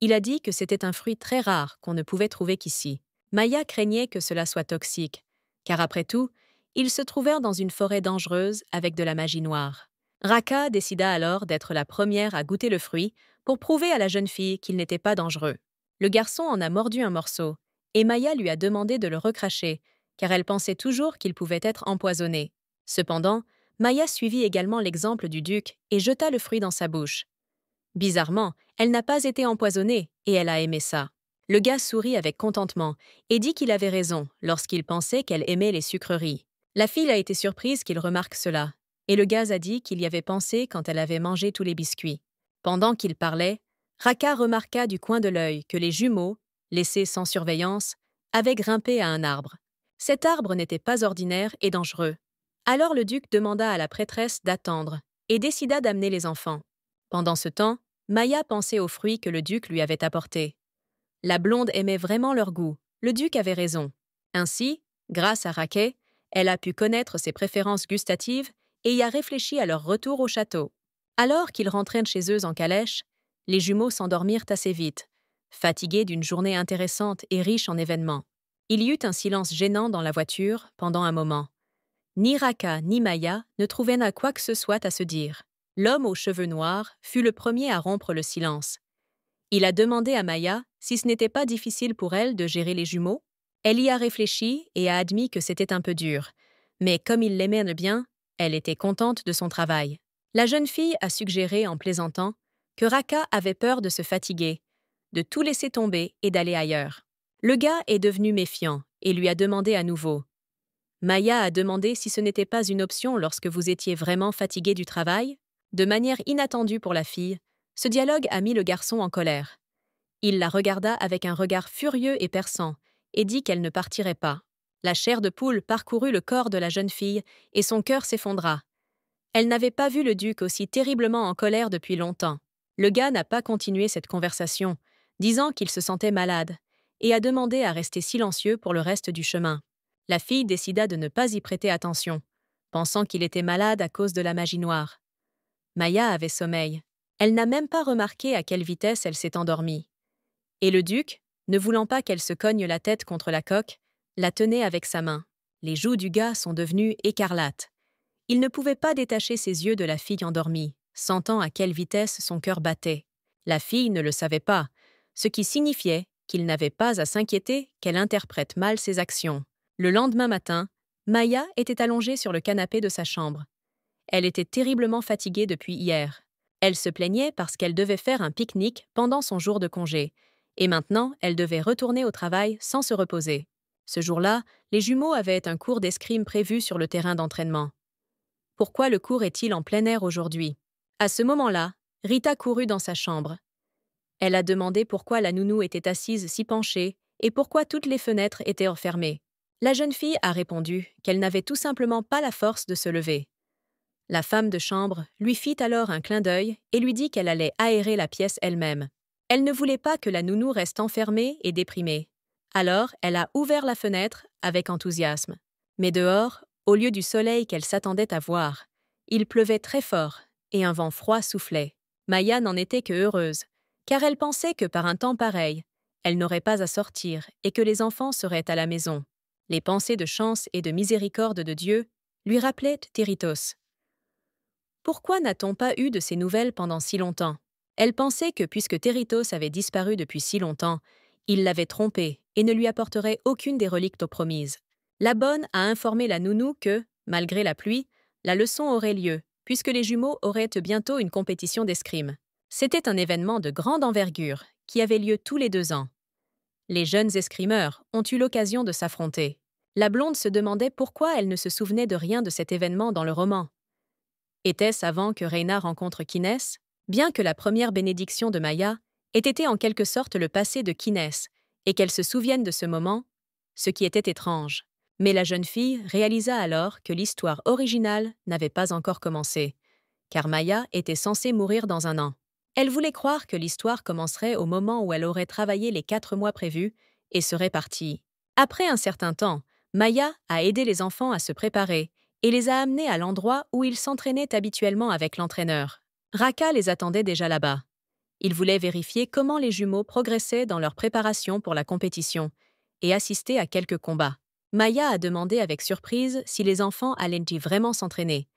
[SPEAKER 1] Il a dit que c'était un fruit très rare qu'on ne pouvait trouver qu'ici. Maya craignait que cela soit toxique, car après tout, ils se trouvèrent dans une forêt dangereuse avec de la magie noire. Raka décida alors d'être la première à goûter le fruit pour prouver à la jeune fille qu'il n'était pas dangereux. Le garçon en a mordu un morceau, et Maya lui a demandé de le recracher, car elle pensait toujours qu'il pouvait être empoisonné. Cependant, Maya suivit également l'exemple du duc et jeta le fruit dans sa bouche. Bizarrement, elle n'a pas été empoisonnée et elle a aimé ça. Le gars sourit avec contentement et dit qu'il avait raison lorsqu'il pensait qu'elle aimait les sucreries. La fille a été surprise qu'il remarque cela, et le gars a dit qu'il y avait pensé quand elle avait mangé tous les biscuits. Pendant qu'il parlait, Raka remarqua du coin de l'œil que les jumeaux, laissés sans surveillance, avaient grimpé à un arbre. Cet arbre n'était pas ordinaire et dangereux. Alors le duc demanda à la prêtresse d'attendre et décida d'amener les enfants. Pendant ce temps, Maya pensait aux fruits que le duc lui avait apportés. La blonde aimait vraiment leur goût, le duc avait raison. Ainsi, grâce à Raquet, elle a pu connaître ses préférences gustatives et y a réfléchi à leur retour au château. Alors qu'ils rentraient chez eux en calèche, les jumeaux s'endormirent assez vite, fatigués d'une journée intéressante et riche en événements. Il y eut un silence gênant dans la voiture pendant un moment. Ni Raka ni Maya ne trouvaient à quoi que ce soit à se dire. L'homme aux cheveux noirs fut le premier à rompre le silence. Il a demandé à Maya si ce n'était pas difficile pour elle de gérer les jumeaux. Elle y a réfléchi et a admis que c'était un peu dur. Mais comme il l'aimait bien, elle était contente de son travail. La jeune fille a suggéré en plaisantant que Raka avait peur de se fatiguer, de tout laisser tomber et d'aller ailleurs. Le gars est devenu méfiant et lui a demandé à nouveau. Maya a demandé si ce n'était pas une option lorsque vous étiez vraiment fatigué du travail. De manière inattendue pour la fille, ce dialogue a mis le garçon en colère. Il la regarda avec un regard furieux et perçant et dit qu'elle ne partirait pas. La chair de poule parcourut le corps de la jeune fille et son cœur s'effondra. Elle n'avait pas vu le duc aussi terriblement en colère depuis longtemps. Le gars n'a pas continué cette conversation, disant qu'il se sentait malade, et a demandé à rester silencieux pour le reste du chemin. La fille décida de ne pas y prêter attention, pensant qu'il était malade à cause de la magie noire. Maya avait sommeil. Elle n'a même pas remarqué à quelle vitesse elle s'est endormie. Et le duc, ne voulant pas qu'elle se cogne la tête contre la coque, la tenait avec sa main. Les joues du gars sont devenues écarlates. Il ne pouvait pas détacher ses yeux de la fille endormie, sentant à quelle vitesse son cœur battait. La fille ne le savait pas, ce qui signifiait qu'il n'avait pas à s'inquiéter qu'elle interprète mal ses actions. Le lendemain matin, Maya était allongée sur le canapé de sa chambre. Elle était terriblement fatiguée depuis hier. Elle se plaignait parce qu'elle devait faire un pique-nique pendant son jour de congé, et maintenant elle devait retourner au travail sans se reposer. Ce jour-là, les jumeaux avaient un cours d'escrime prévu sur le terrain d'entraînement. Pourquoi le cours est-il en plein air aujourd'hui? À ce moment-là, Rita courut dans sa chambre. Elle a demandé pourquoi la nounou était assise si penchée et pourquoi toutes les fenêtres étaient refermées. La jeune fille a répondu qu'elle n'avait tout simplement pas la force de se lever. La femme de chambre lui fit alors un clin d'œil et lui dit qu'elle allait aérer la pièce elle-même. Elle ne voulait pas que la nounou reste enfermée et déprimée. Alors, elle a ouvert la fenêtre avec enthousiasme. Mais dehors, au lieu du soleil qu'elle s'attendait à voir, il pleuvait très fort et un vent froid soufflait. Maya n'en était que heureuse, car elle pensait que par un temps pareil, elle n'aurait pas à sortir et que les enfants seraient à la maison. Les pensées de chance et de miséricorde de Dieu lui rappelaient Téritos. Pourquoi n'a-t-on pas eu de ses nouvelles pendant si longtemps? Elle pensait que puisque Téritos avait disparu depuis si longtemps, il l'avait trompée et ne lui apporterait aucune des reliques promises. La bonne a informé la nounou que, malgré la pluie, la leçon aurait lieu, puisque les jumeaux auraient bientôt une compétition d'escrime. C'était un événement de grande envergure, qui avait lieu tous les 2 ans. Les jeunes escrimeurs ont eu l'occasion de s'affronter. La blonde se demandait pourquoi elle ne se souvenait de rien de cet événement dans le roman. Était-ce avant que Reina rencontre Kinès? Bien que la première bénédiction de Maya ait été en quelque sorte le passé de Kinès, et qu'elle se souvienne de ce moment, ce qui était étrange. Mais la jeune fille réalisa alors que l'histoire originale n'avait pas encore commencé, car Maya était censée mourir dans 1 an. Elle voulait croire que l'histoire commencerait au moment où elle aurait travaillé les 4 mois prévus et serait partie. Après un certain temps, Maya a aidé les enfants à se préparer et les a amenés à l'endroit où ils s'entraînaient habituellement avec l'entraîneur. Raka les attendait déjà là-bas. Il voulait vérifier comment les jumeaux progressaient dans leur préparation pour la compétition et assister à quelques combats. Maya a demandé avec surprise si les enfants allaient-ils vraiment s'entraîner.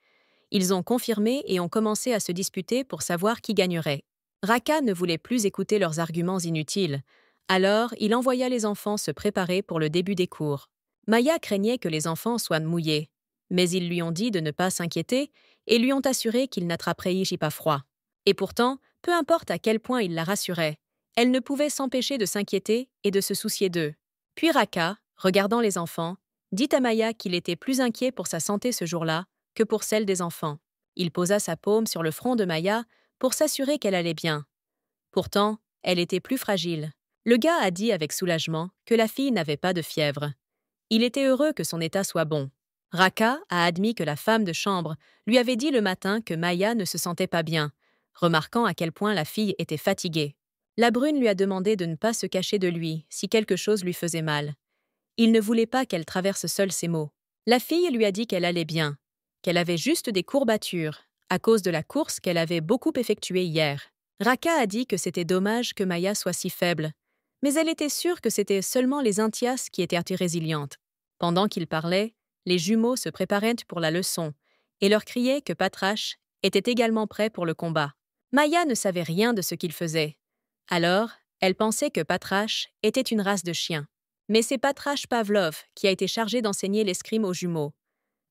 [SPEAKER 1] Ils ont confirmé et ont commencé à se disputer pour savoir qui gagnerait. Raka ne voulait plus écouter leurs arguments inutiles, Alors, il envoya les enfants se préparer pour le début des cours. Maya craignait que les enfants soient mouillés, mais ils lui ont dit de ne pas s'inquiéter et lui ont assuré qu'ils n'attraperaient pas froid. Et pourtant, peu importe à quel point il la rassurait, elle ne pouvait s'empêcher de s'inquiéter et de se soucier d'eux. Puis Raka, regardant les enfants, dit à Maya qu'il était plus inquiet pour sa santé ce jour-là que pour celle des enfants. Il posa sa paume sur le front de Maya pour s'assurer qu'elle allait bien. Pourtant, elle était plus fragile. Le gars a dit avec soulagement que la fille n'avait pas de fièvre. Il était heureux que son état soit bon. Raka a admis que la femme de chambre lui avait dit le matin que Maya ne se sentait pas bien, remarquant à quel point la fille était fatiguée. La brune lui a demandé de ne pas se cacher de lui si quelque chose lui faisait mal. Il ne voulait pas qu'elle traverse seule ses maux. La fille lui a dit qu'elle allait bien, qu'elle avait juste des courbatures, à cause de la course qu'elle avait beaucoup effectuée hier. Raka a dit que c'était dommage que Maya soit si faible, mais elle était sûre que c'était seulement les Intias qui étaient résilientes. Pendant qu'ils parlaient, les jumeaux se préparaient pour la leçon et leur criaient que Patrache était également prêt pour le combat. Maya ne savait rien de ce qu'il faisait. Alors, elle pensait que Patrache était une race de chiens. Mais c'est Patrache Pavlov qui a été chargé d'enseigner l'escrime aux jumeaux.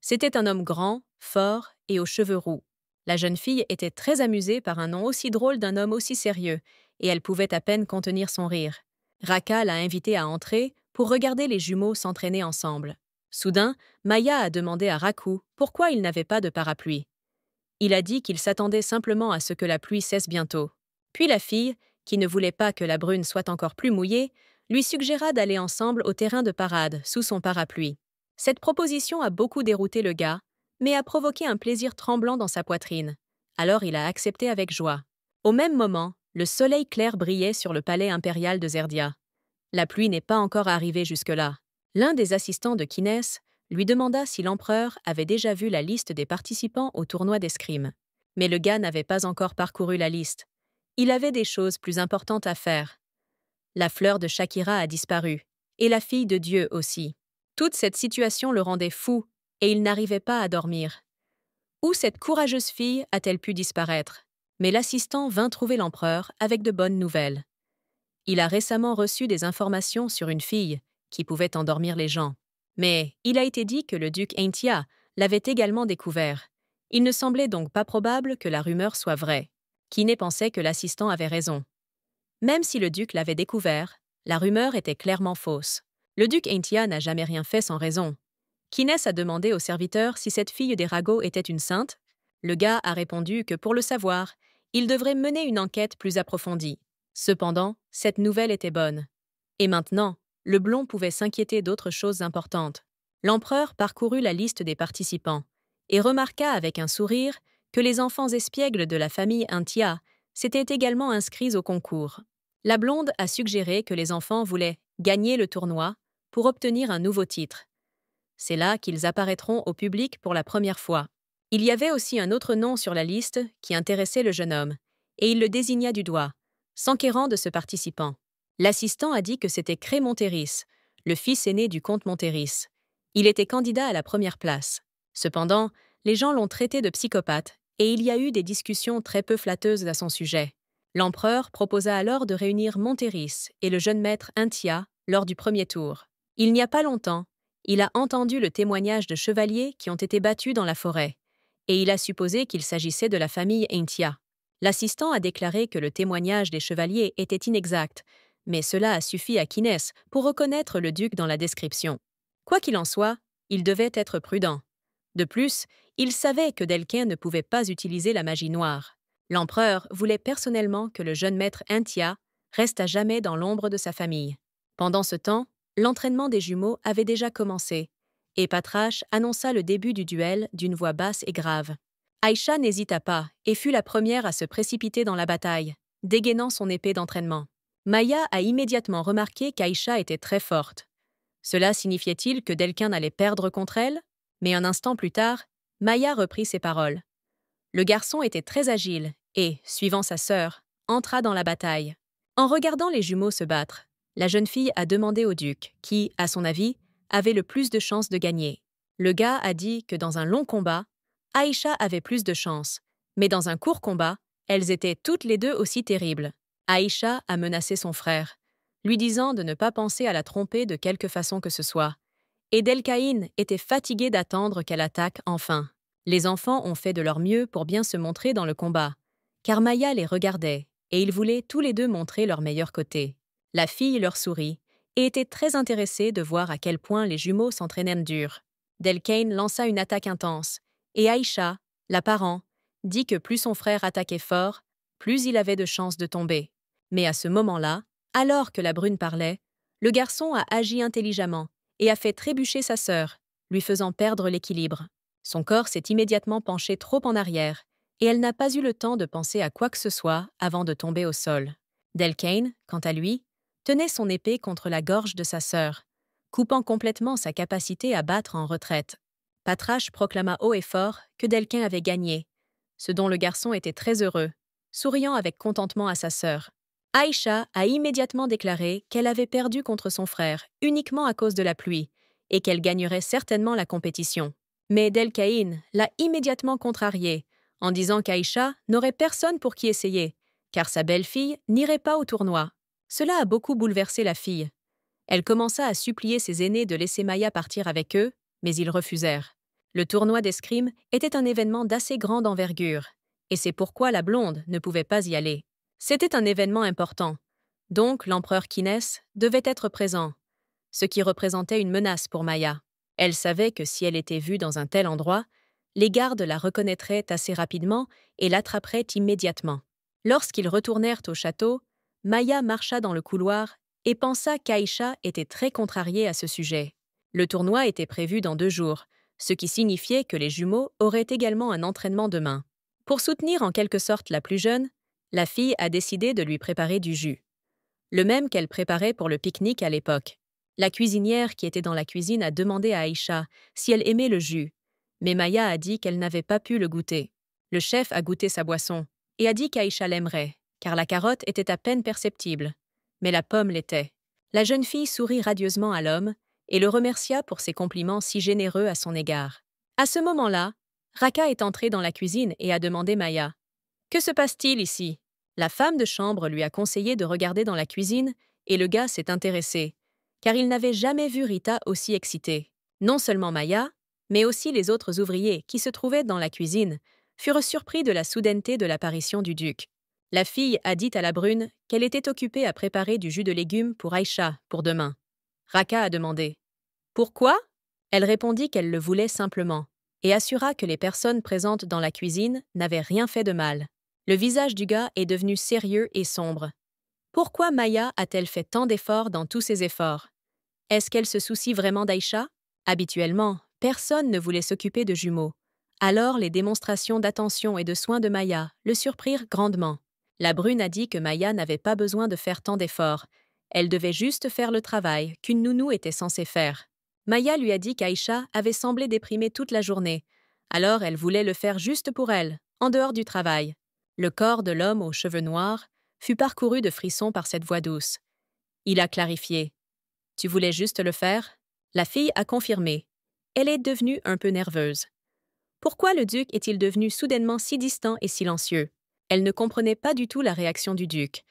[SPEAKER 1] C'était un homme grand, fort et aux cheveux roux. La jeune fille était très amusée par un nom aussi drôle d'un homme aussi sérieux, et elle pouvait à peine contenir son rire. Raka l'a invitée à entrer pour regarder les jumeaux s'entraîner ensemble. Soudain, Maya a demandé à Raku pourquoi il n'avait pas de parapluie. Il a dit qu'il s'attendait simplement à ce que la pluie cesse bientôt. Puis la fille, qui ne voulait pas que la brune soit encore plus mouillée, lui suggéra d'aller ensemble au terrain de parade sous son parapluie. Cette proposition a beaucoup dérouté le gars, mais a provoqué un plaisir tremblant dans sa poitrine. Alors il a accepté avec joie. Au même moment, le soleil clair brillait sur le palais impérial de Zerdia. La pluie n'est pas encore arrivée jusque-là. L'un des assistants de Kinès lui demanda si l'empereur avait déjà vu la liste des participants au tournoi d'escrime. Mais le gars n'avait pas encore parcouru la liste. Il avait des choses plus importantes à faire. La fleur de Shakira a disparu, et la fille de Dieu aussi. Toute cette situation le rendait fou, et il n'arrivait pas à dormir. Où cette courageuse fille a-t-elle pu disparaître? Mais l'assistant vint trouver l'empereur avec de bonnes nouvelles. Il a récemment reçu des informations sur une fille qui pouvait endormir les gens. Mais il a été dit que le duc Aintia l'avait également découvert. Il ne semblait donc pas probable que la rumeur soit vraie. Kiné pensait que l'assistant avait raison. Même si le duc l'avait découvert, la rumeur était clairement fausse. Le duc Aintia n'a jamais rien fait sans raison. Kinès a demandé au serviteur si cette fille des ragots était une sainte. Le gars a répondu que pour le savoir, il devrait mener une enquête plus approfondie. Cependant, cette nouvelle était bonne. Et maintenant, le blond pouvait s'inquiéter d'autres choses importantes. L'empereur parcourut la liste des participants et remarqua avec un sourire que les enfants espiègles de la famille Aintia s'étaient également inscrits au concours. La blonde a suggéré que les enfants voulaient gagner le tournoi pour obtenir un nouveau titre. C'est là qu'ils apparaîtront au public pour la première fois. Il y avait aussi un autre nom sur la liste qui intéressait le jeune homme, et il le désigna du doigt, s'enquérant de ce participant. L'assistant a dit que c'était Cré Montéris, le fils aîné du comte Montéris. Il était candidat à la première place. Cependant, les gens l'ont traité de psychopathe, et il y a eu des discussions très peu flatteuses à son sujet. L'empereur proposa alors de réunir Montéris et le jeune maître Aintia lors du premier tour. Il n'y a pas longtemps, il a entendu le témoignage de chevaliers qui ont été battus dans la forêt, et il a supposé qu'il s'agissait de la famille Aintia. L'assistant a déclaré que le témoignage des chevaliers était inexact, mais cela a suffi à Kinès pour reconnaître le duc dans la description. Quoi qu'il en soit, il devait être prudent. De plus, il savait que Delquin ne pouvait pas utiliser la magie noire. L'empereur voulait personnellement que le jeune maître Aintia reste à jamais dans l'ombre de sa famille. Pendant ce temps, l'entraînement des jumeaux avait déjà commencé, et Patrache annonça le début du duel d'une voix basse et grave. Aïcha n'hésita pas et fut la première à se précipiter dans la bataille, dégainant son épée d'entraînement. Maya a immédiatement remarqué qu'Aïcha était très forte. Cela signifiait-il que Delquin allait perdre contre elle? Mais un instant plus tard, Maya reprit ses paroles. Le garçon était très agile et, suivant sa sœur, entra dans la bataille. En regardant les jumeaux se battre, la jeune fille a demandé au duc, qui, à son avis, avait le plus de chances de gagner. Le gars a dit que dans un long combat, Aïcha avait plus de chances, mais dans un court combat, elles étaient toutes les deux aussi terribles. Aïcha a menacé son frère. lui disant de ne pas penser à la tromper de quelque façon que ce soit. Et Delcaïn était fatigué d'attendre qu'elle attaque enfin. Les enfants ont fait de leur mieux pour bien se montrer dans le combat, car Maya les regardait, et ils voulaient tous les deux montrer leur meilleur côté. La fille leur sourit, et était très intéressée de voir à quel point les jumeaux s'entraînaient dur. Delcaïn lança une attaque intense, et Aïcha, la parent, dit que plus son frère attaquait fort, plus il avait de chances de tomber. Mais à ce moment-là, alors que la brune parlait, le garçon a agi intelligemment et a fait trébucher sa sœur, lui faisant perdre l'équilibre. Son corps s'est immédiatement penché trop en arrière, et elle n'a pas eu le temps de penser à quoi que ce soit avant de tomber au sol. Delcaïn, quant à lui, tenait son épée contre la gorge de sa sœur, coupant complètement sa capacité à battre en retraite. Patrache proclama haut et fort que Delcaïn avait gagné, ce dont le garçon était très heureux, souriant avec contentement à sa sœur. Aïcha a immédiatement déclaré qu'elle avait perdu contre son frère uniquement à cause de la pluie et qu'elle gagnerait certainement la compétition. Mais Delcaïn l'a immédiatement contrariée en disant qu'Aïcha n'aurait personne pour qui essayer, car sa belle-fille n'irait pas au tournoi. Cela a beaucoup bouleversé la fille. Elle commença à supplier ses aînés de laisser Maya partir avec eux, mais ils refusèrent. Le tournoi d'escrime était un événement d'assez grande envergure, et c'est pourquoi la blonde ne pouvait pas y aller. C'était un événement important, donc l'empereur Kinès devait être présent, ce qui représentait une menace pour Maya. Elle savait que si elle était vue dans un tel endroit, les gardes la reconnaîtraient assez rapidement et l'attraperaient immédiatement. Lorsqu'ils retournèrent au château, Maya marcha dans le couloir et pensa qu'Aïcha était très contrariée à ce sujet. Le tournoi était prévu dans 2 jours, ce qui signifiait que les jumeaux auraient également un entraînement demain. Pour soutenir en quelque sorte la plus jeune, la fille a décidé de lui préparer du jus. Le même qu'elle préparait pour le pique-nique à l'époque. La cuisinière qui était dans la cuisine a demandé à Aïcha si elle aimait le jus, mais Maya a dit qu'elle n'avait pas pu le goûter. Le chef a goûté sa boisson et a dit qu'Aïcha l'aimerait, car la carotte était à peine perceptible, mais la pomme l'était. La jeune fille sourit radieusement à l'homme et le remercia pour ses compliments si généreux à son égard. À ce moment-là, Raka est entrée dans la cuisine et a demandé Maya « Que se passe-t-il ici ?» La femme de chambre lui a conseillé de regarder dans la cuisine et le gars s'est intéressé, car il n'avait jamais vu Rita aussi excitée. Non seulement Maya, mais aussi les autres ouvriers qui se trouvaient dans la cuisine furent surpris de la soudaineté de l'apparition du duc. La fille a dit à la brune qu'elle était occupée à préparer du jus de légumes pour Aïcha pour demain. Raka a demandé « Pourquoi ?» Elle répondit qu'elle le voulait simplement et assura que les personnes présentes dans la cuisine n'avaient rien fait de mal. Le visage du gars est devenu sérieux et sombre. Pourquoi Maya a-t-elle fait tant d'efforts dans tous ses efforts? Est-ce qu'elle se soucie vraiment d'Aïcha? Habituellement, personne ne voulait s'occuper de jumeaux. Alors les démonstrations d'attention et de soin de Maya le surprirent grandement. La brune a dit que Maya n'avait pas besoin de faire tant d'efforts. Elle devait juste faire le travail qu'une nounou était censée faire. Maya lui a dit qu'Aïcha avait semblé déprimée toute la journée. Alors elle voulait le faire juste pour elle, en dehors du travail. Le corps de l'homme aux cheveux noirs fut parcouru de frissons par cette voix douce. Il a clarifié. « Tu voulais juste le faire ?» La fille a confirmé. Elle est devenue un peu nerveuse. Pourquoi le duc est-il devenu soudainement si distant et silencieux? Elle ne comprenait pas du tout la réaction du duc,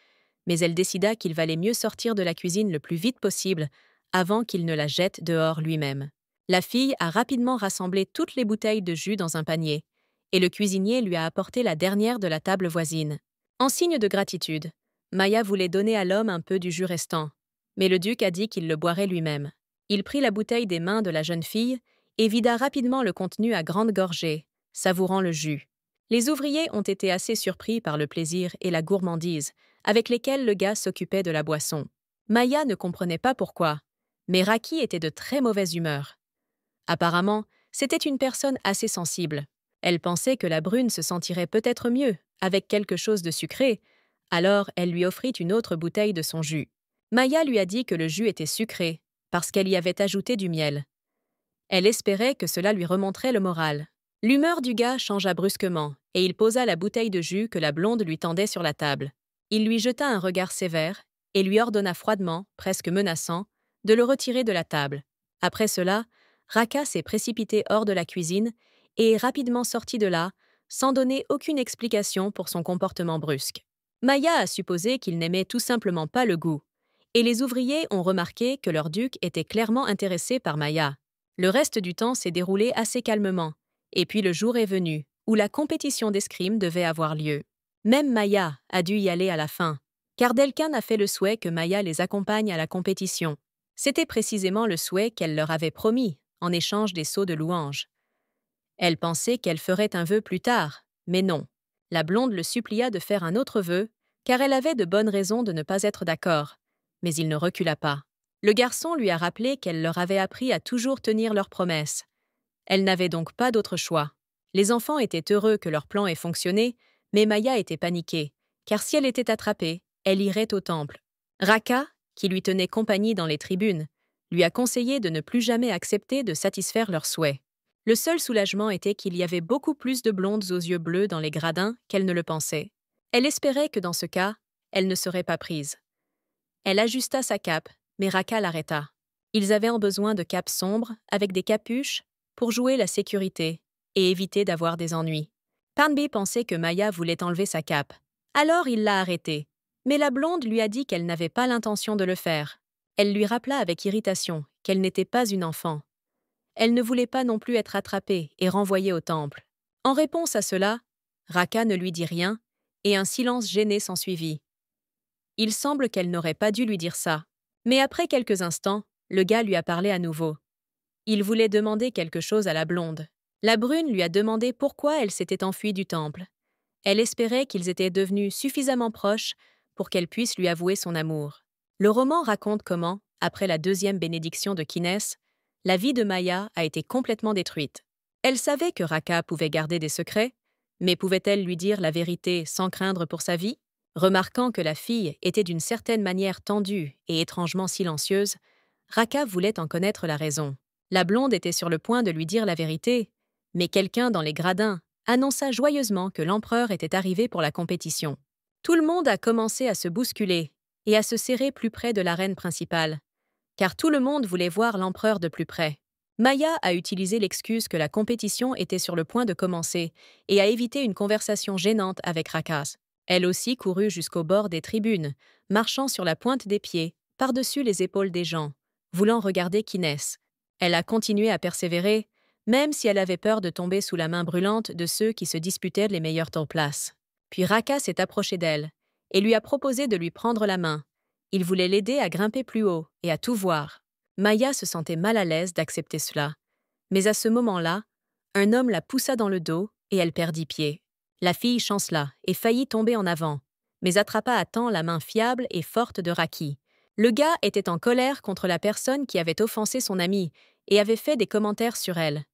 [SPEAKER 1] mais elle décida qu'il valait mieux sortir de la cuisine le plus vite possible avant qu'il ne la jette dehors lui-même. La fille a rapidement rassemblé toutes les bouteilles de jus dans un panier, et le cuisinier lui a apporté la dernière de la table voisine. En signe de gratitude, Maya voulait donner à l'homme un peu du jus restant, mais le duc a dit qu'il le boirait lui-même. Il prit la bouteille des mains de la jeune fille et vida rapidement le contenu à grandes gorgées, savourant le jus. Les ouvriers ont été assez surpris par le plaisir et la gourmandise avec lesquels le gars s'occupait de la boisson. Maya ne comprenait pas pourquoi, mais Raki était de très mauvaise humeur. Apparemment, c'était une personne assez sensible. Elle pensait que la brune se sentirait peut-être mieux avec quelque chose de sucré, alors elle lui offrit une autre bouteille de son jus. Maya lui a dit que le jus était sucré parce qu'elle y avait ajouté du miel. Elle espérait que cela lui remonterait le moral. L'humeur du gars changea brusquement et il posa la bouteille de jus que la blonde lui tendait sur la table. Il lui jeta un regard sévère et lui ordonna froidement, presque menaçant, de le retirer de la table. Après cela, Raka s'est précipité hors de la cuisine et est rapidement sorti de là, sans donner aucune explication pour son comportement brusque. Maya a supposé qu'il n'aimait tout simplement pas le goût. et les ouvriers ont remarqué que leur duc était clairement intéressé par Maya. Le reste du temps s'est déroulé assez calmement, et puis le jour est venu, où la compétition d'escrime devait avoir lieu. Même Maya a dû y aller à la fin, car Delkin a fait le souhait que Maya les accompagne à la compétition. C'était précisément le souhait qu'elle leur avait promis, en échange des sceaux de louange. Elle pensait qu'elle ferait un vœu plus tard, mais non. La blonde le supplia de faire un autre vœu, car elle avait de bonnes raisons de ne pas être d'accord. Mais il ne recula pas. Le garçon lui a rappelé qu'elle leur avait appris à toujours tenir leurs promesses. Elle n'avait donc pas d'autre choix. Les enfants étaient heureux que leur plan ait fonctionné, mais Maya était paniquée, car si elle était attrapée, elle irait au temple. Raka, qui lui tenait compagnie dans les tribunes, lui a conseillé de ne plus jamais accepter de satisfaire leurs souhaits. Le seul soulagement était qu'il y avait beaucoup plus de blondes aux yeux bleus dans les gradins qu'elle ne le pensait. Elle espérait que dans ce cas, elle ne serait pas prise. Elle ajusta sa cape, mais Raka l'arrêta. Ils avaient besoin de capes sombres, avec des capuches, pour jouer la sécurité et éviter d'avoir des ennuis. Parnby pensait que Maya voulait enlever sa cape. Alors il l'a arrêtée. Mais la blonde lui a dit qu'elle n'avait pas l'intention de le faire. Elle lui rappela avec irritation qu'elle n'était pas une enfant. Elle ne voulait pas non plus être attrapée et renvoyée au temple. En réponse à cela, Raka ne lui dit rien, et un silence gêné s'ensuivit. Il semble qu'elle n'aurait pas dû lui dire ça. Mais après quelques instants, le gars lui a parlé à nouveau. Il voulait demander quelque chose à la blonde. La brune lui a demandé pourquoi elle s'était enfuie du temple. Elle espérait qu'ils étaient devenus suffisamment proches pour qu'elle puisse lui avouer son amour. Le roman raconte comment, après la deuxième bénédiction de Kinès, la vie de Maya a été complètement détruite. Elle savait que Raka pouvait garder des secrets, mais pouvait-elle lui dire la vérité sans craindre pour sa vie? Remarquant que la fille était d'une certaine manière tendue et étrangement silencieuse, Raka voulait en connaître la raison. La blonde était sur le point de lui dire la vérité, mais quelqu'un dans les gradins annonça joyeusement que l'empereur était arrivé pour la compétition. Tout le monde a commencé à se bousculer et à se serrer plus près de l'arène principale, car tout le monde voulait voir l'empereur de plus près. Maya a utilisé l'excuse que la compétition était sur le point de commencer et a évité une conversation gênante avec Rakas. Elle aussi courut jusqu'au bord des tribunes, marchant sur la pointe des pieds, par-dessus les épaules des gens, voulant regarder Kinès. Elle a continué à persévérer, même si elle avait peur de tomber sous la main brûlante de ceux qui se disputaient les meilleures places. Puis Raka s'est approché d'elle et lui a proposé de lui prendre la main. Il voulait l'aider à grimper plus haut et à tout voir. Maya se sentait mal à l'aise d'accepter cela. Mais à ce moment-là, un homme la poussa dans le dos et elle perdit pied. La fille chancela et faillit tomber en avant, mais attrapa à temps la main fiable et forte de Raki. Le gars était en colère contre la personne qui avait offensé son amie et avait fait des commentaires sur elle.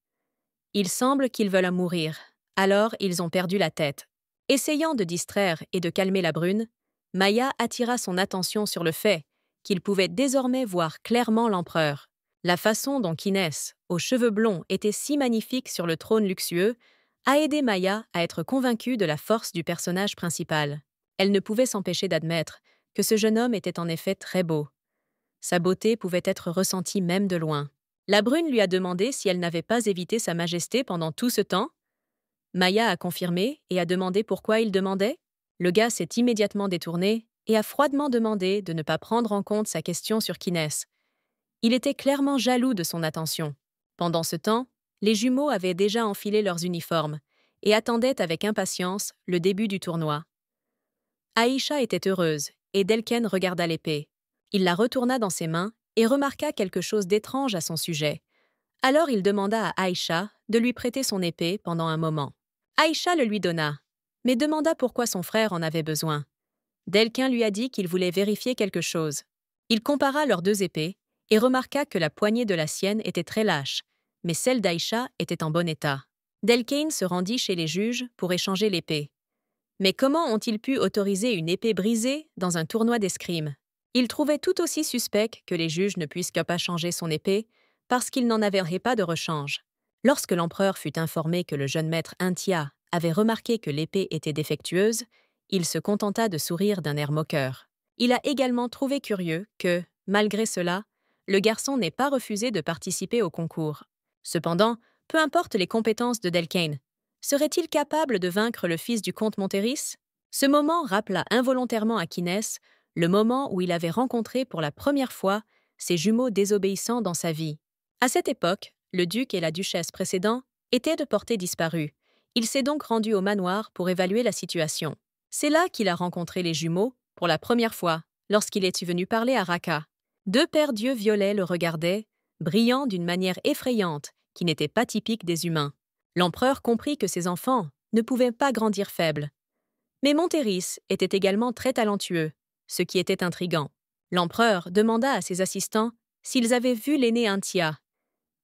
[SPEAKER 1] Il semble qu'ils veulent mourir, alors ils ont perdu la tête. Essayant de distraire et de calmer la brune, Maya attira son attention sur le fait qu'il pouvait désormais voir clairement l'empereur. La façon dont Kinès, aux cheveux blonds, était si magnifique sur le trône luxueux, a aidé Maya à être convaincue de la force du personnage principal. Elle ne pouvait s'empêcher d'admettre que ce jeune homme était en effet très beau. Sa beauté pouvait être ressentie même de loin. La brune lui a demandé si elle n'avait pas évité sa majesté pendant tout ce temps. Maya a confirmé et a demandé pourquoi il demandait. Le gars s'est immédiatement détourné et a froidement demandé de ne pas prendre en compte sa question sur Kinès. Il était clairement jaloux de son attention. Pendant ce temps, les jumeaux avaient déjà enfilé leurs uniformes et attendaient avec impatience le début du tournoi. Aïcha était heureuse et Delken regarda l'épée. Il la retourna dans ses mains et remarqua quelque chose d'étrange à son sujet. Alors il demanda à Aïcha de lui prêter son épée pendant un moment. Aïcha le lui donna, mais demanda pourquoi son frère en avait besoin. Delkin lui a dit qu'il voulait vérifier quelque chose. Il compara leurs deux épées et remarqua que la poignée de la sienne était très lâche, mais celle d'Aïcha était en bon état. Delkin se rendit chez les juges pour échanger l'épée. Mais comment ont-ils pu autoriser une épée brisée dans un tournoi d'escrime? Il trouvait tout aussi suspect que les juges ne puissent pas changer son épée parce qu'ils n'en avaient pas de rechange. Lorsque l'empereur fut informé que le jeune maître Intia avait remarqué que l'épée était défectueuse, il se contenta de sourire d'un air moqueur. Il a également trouvé curieux que, malgré cela, le garçon n'ait pas refusé de participer au concours. Cependant, peu importe les compétences de Delcain, serait-il capable de vaincre le fils du comte Monteris? Ce moment rappela involontairement à Kinès le moment où il avait rencontré pour la première fois ses jumeaux désobéissants dans sa vie. À cette époque, le duc et la duchesse précédents étaient de portée disparue. Il s'est donc rendu au manoir pour évaluer la situation. C'est là qu'il a rencontré les jumeaux, pour la première fois, lorsqu'il est venu parler à Raka. Deux paires d'yeux violets le regardaient, brillant d'une manière effrayante qui n'était pas typique des humains. L'empereur comprit que ses enfants ne pouvaient pas grandir faibles. Mais Montéris était également très talentueux, ce qui était intriguant. L'empereur demanda à ses assistants s'ils avaient vu l'aîné Intia.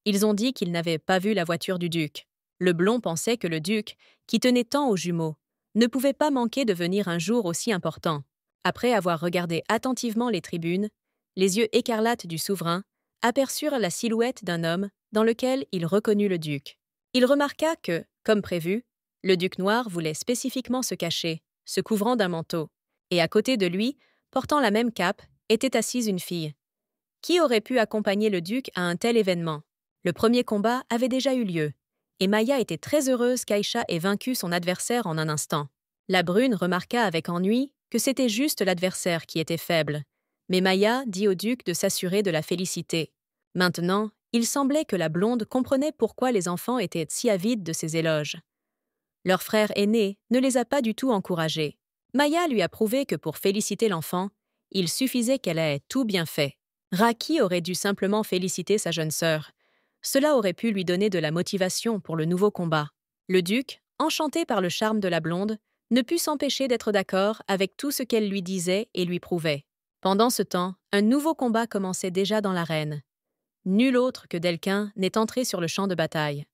[SPEAKER 1] Ils ont dit qu'ils n'avaient pas vu la voiture du duc. Le blond pensait que le duc, qui tenait tant aux jumeaux, ne pouvait pas manquer de venir un jour aussi important. Après avoir regardé attentivement les tribunes, les yeux écarlates du souverain aperçurent la silhouette d'un homme dans lequel il reconnut le duc. Il remarqua que, comme prévu, le duc noir voulait spécifiquement se cacher, se couvrant d'un manteau, et à côté de lui, portant la même cape, était assise une fille. Qui aurait pu accompagner le duc à un tel événement? Le premier combat avait déjà eu lieu, et Maya était très heureuse qu'Aïcha ait vaincu son adversaire en un instant. La brune remarqua avec ennui que c'était juste l'adversaire qui était faible, mais Maya dit au duc de s'assurer de la féliciter. Maintenant, il semblait que la blonde comprenait pourquoi les enfants étaient si avides de ses éloges. Leur frère aîné ne les a pas du tout encouragés. Maya lui a prouvé que pour féliciter l'enfant, il suffisait qu'elle ait tout bien fait. Raki aurait dû simplement féliciter sa jeune sœur. Cela aurait pu lui donner de la motivation pour le nouveau combat. Le duc, enchanté par le charme de la blonde, ne put s'empêcher d'être d'accord avec tout ce qu'elle lui disait et lui prouvait. Pendant ce temps, un nouveau combat commençait déjà dans l'arène. Nul autre que Delquin n'est entré sur le champ de bataille.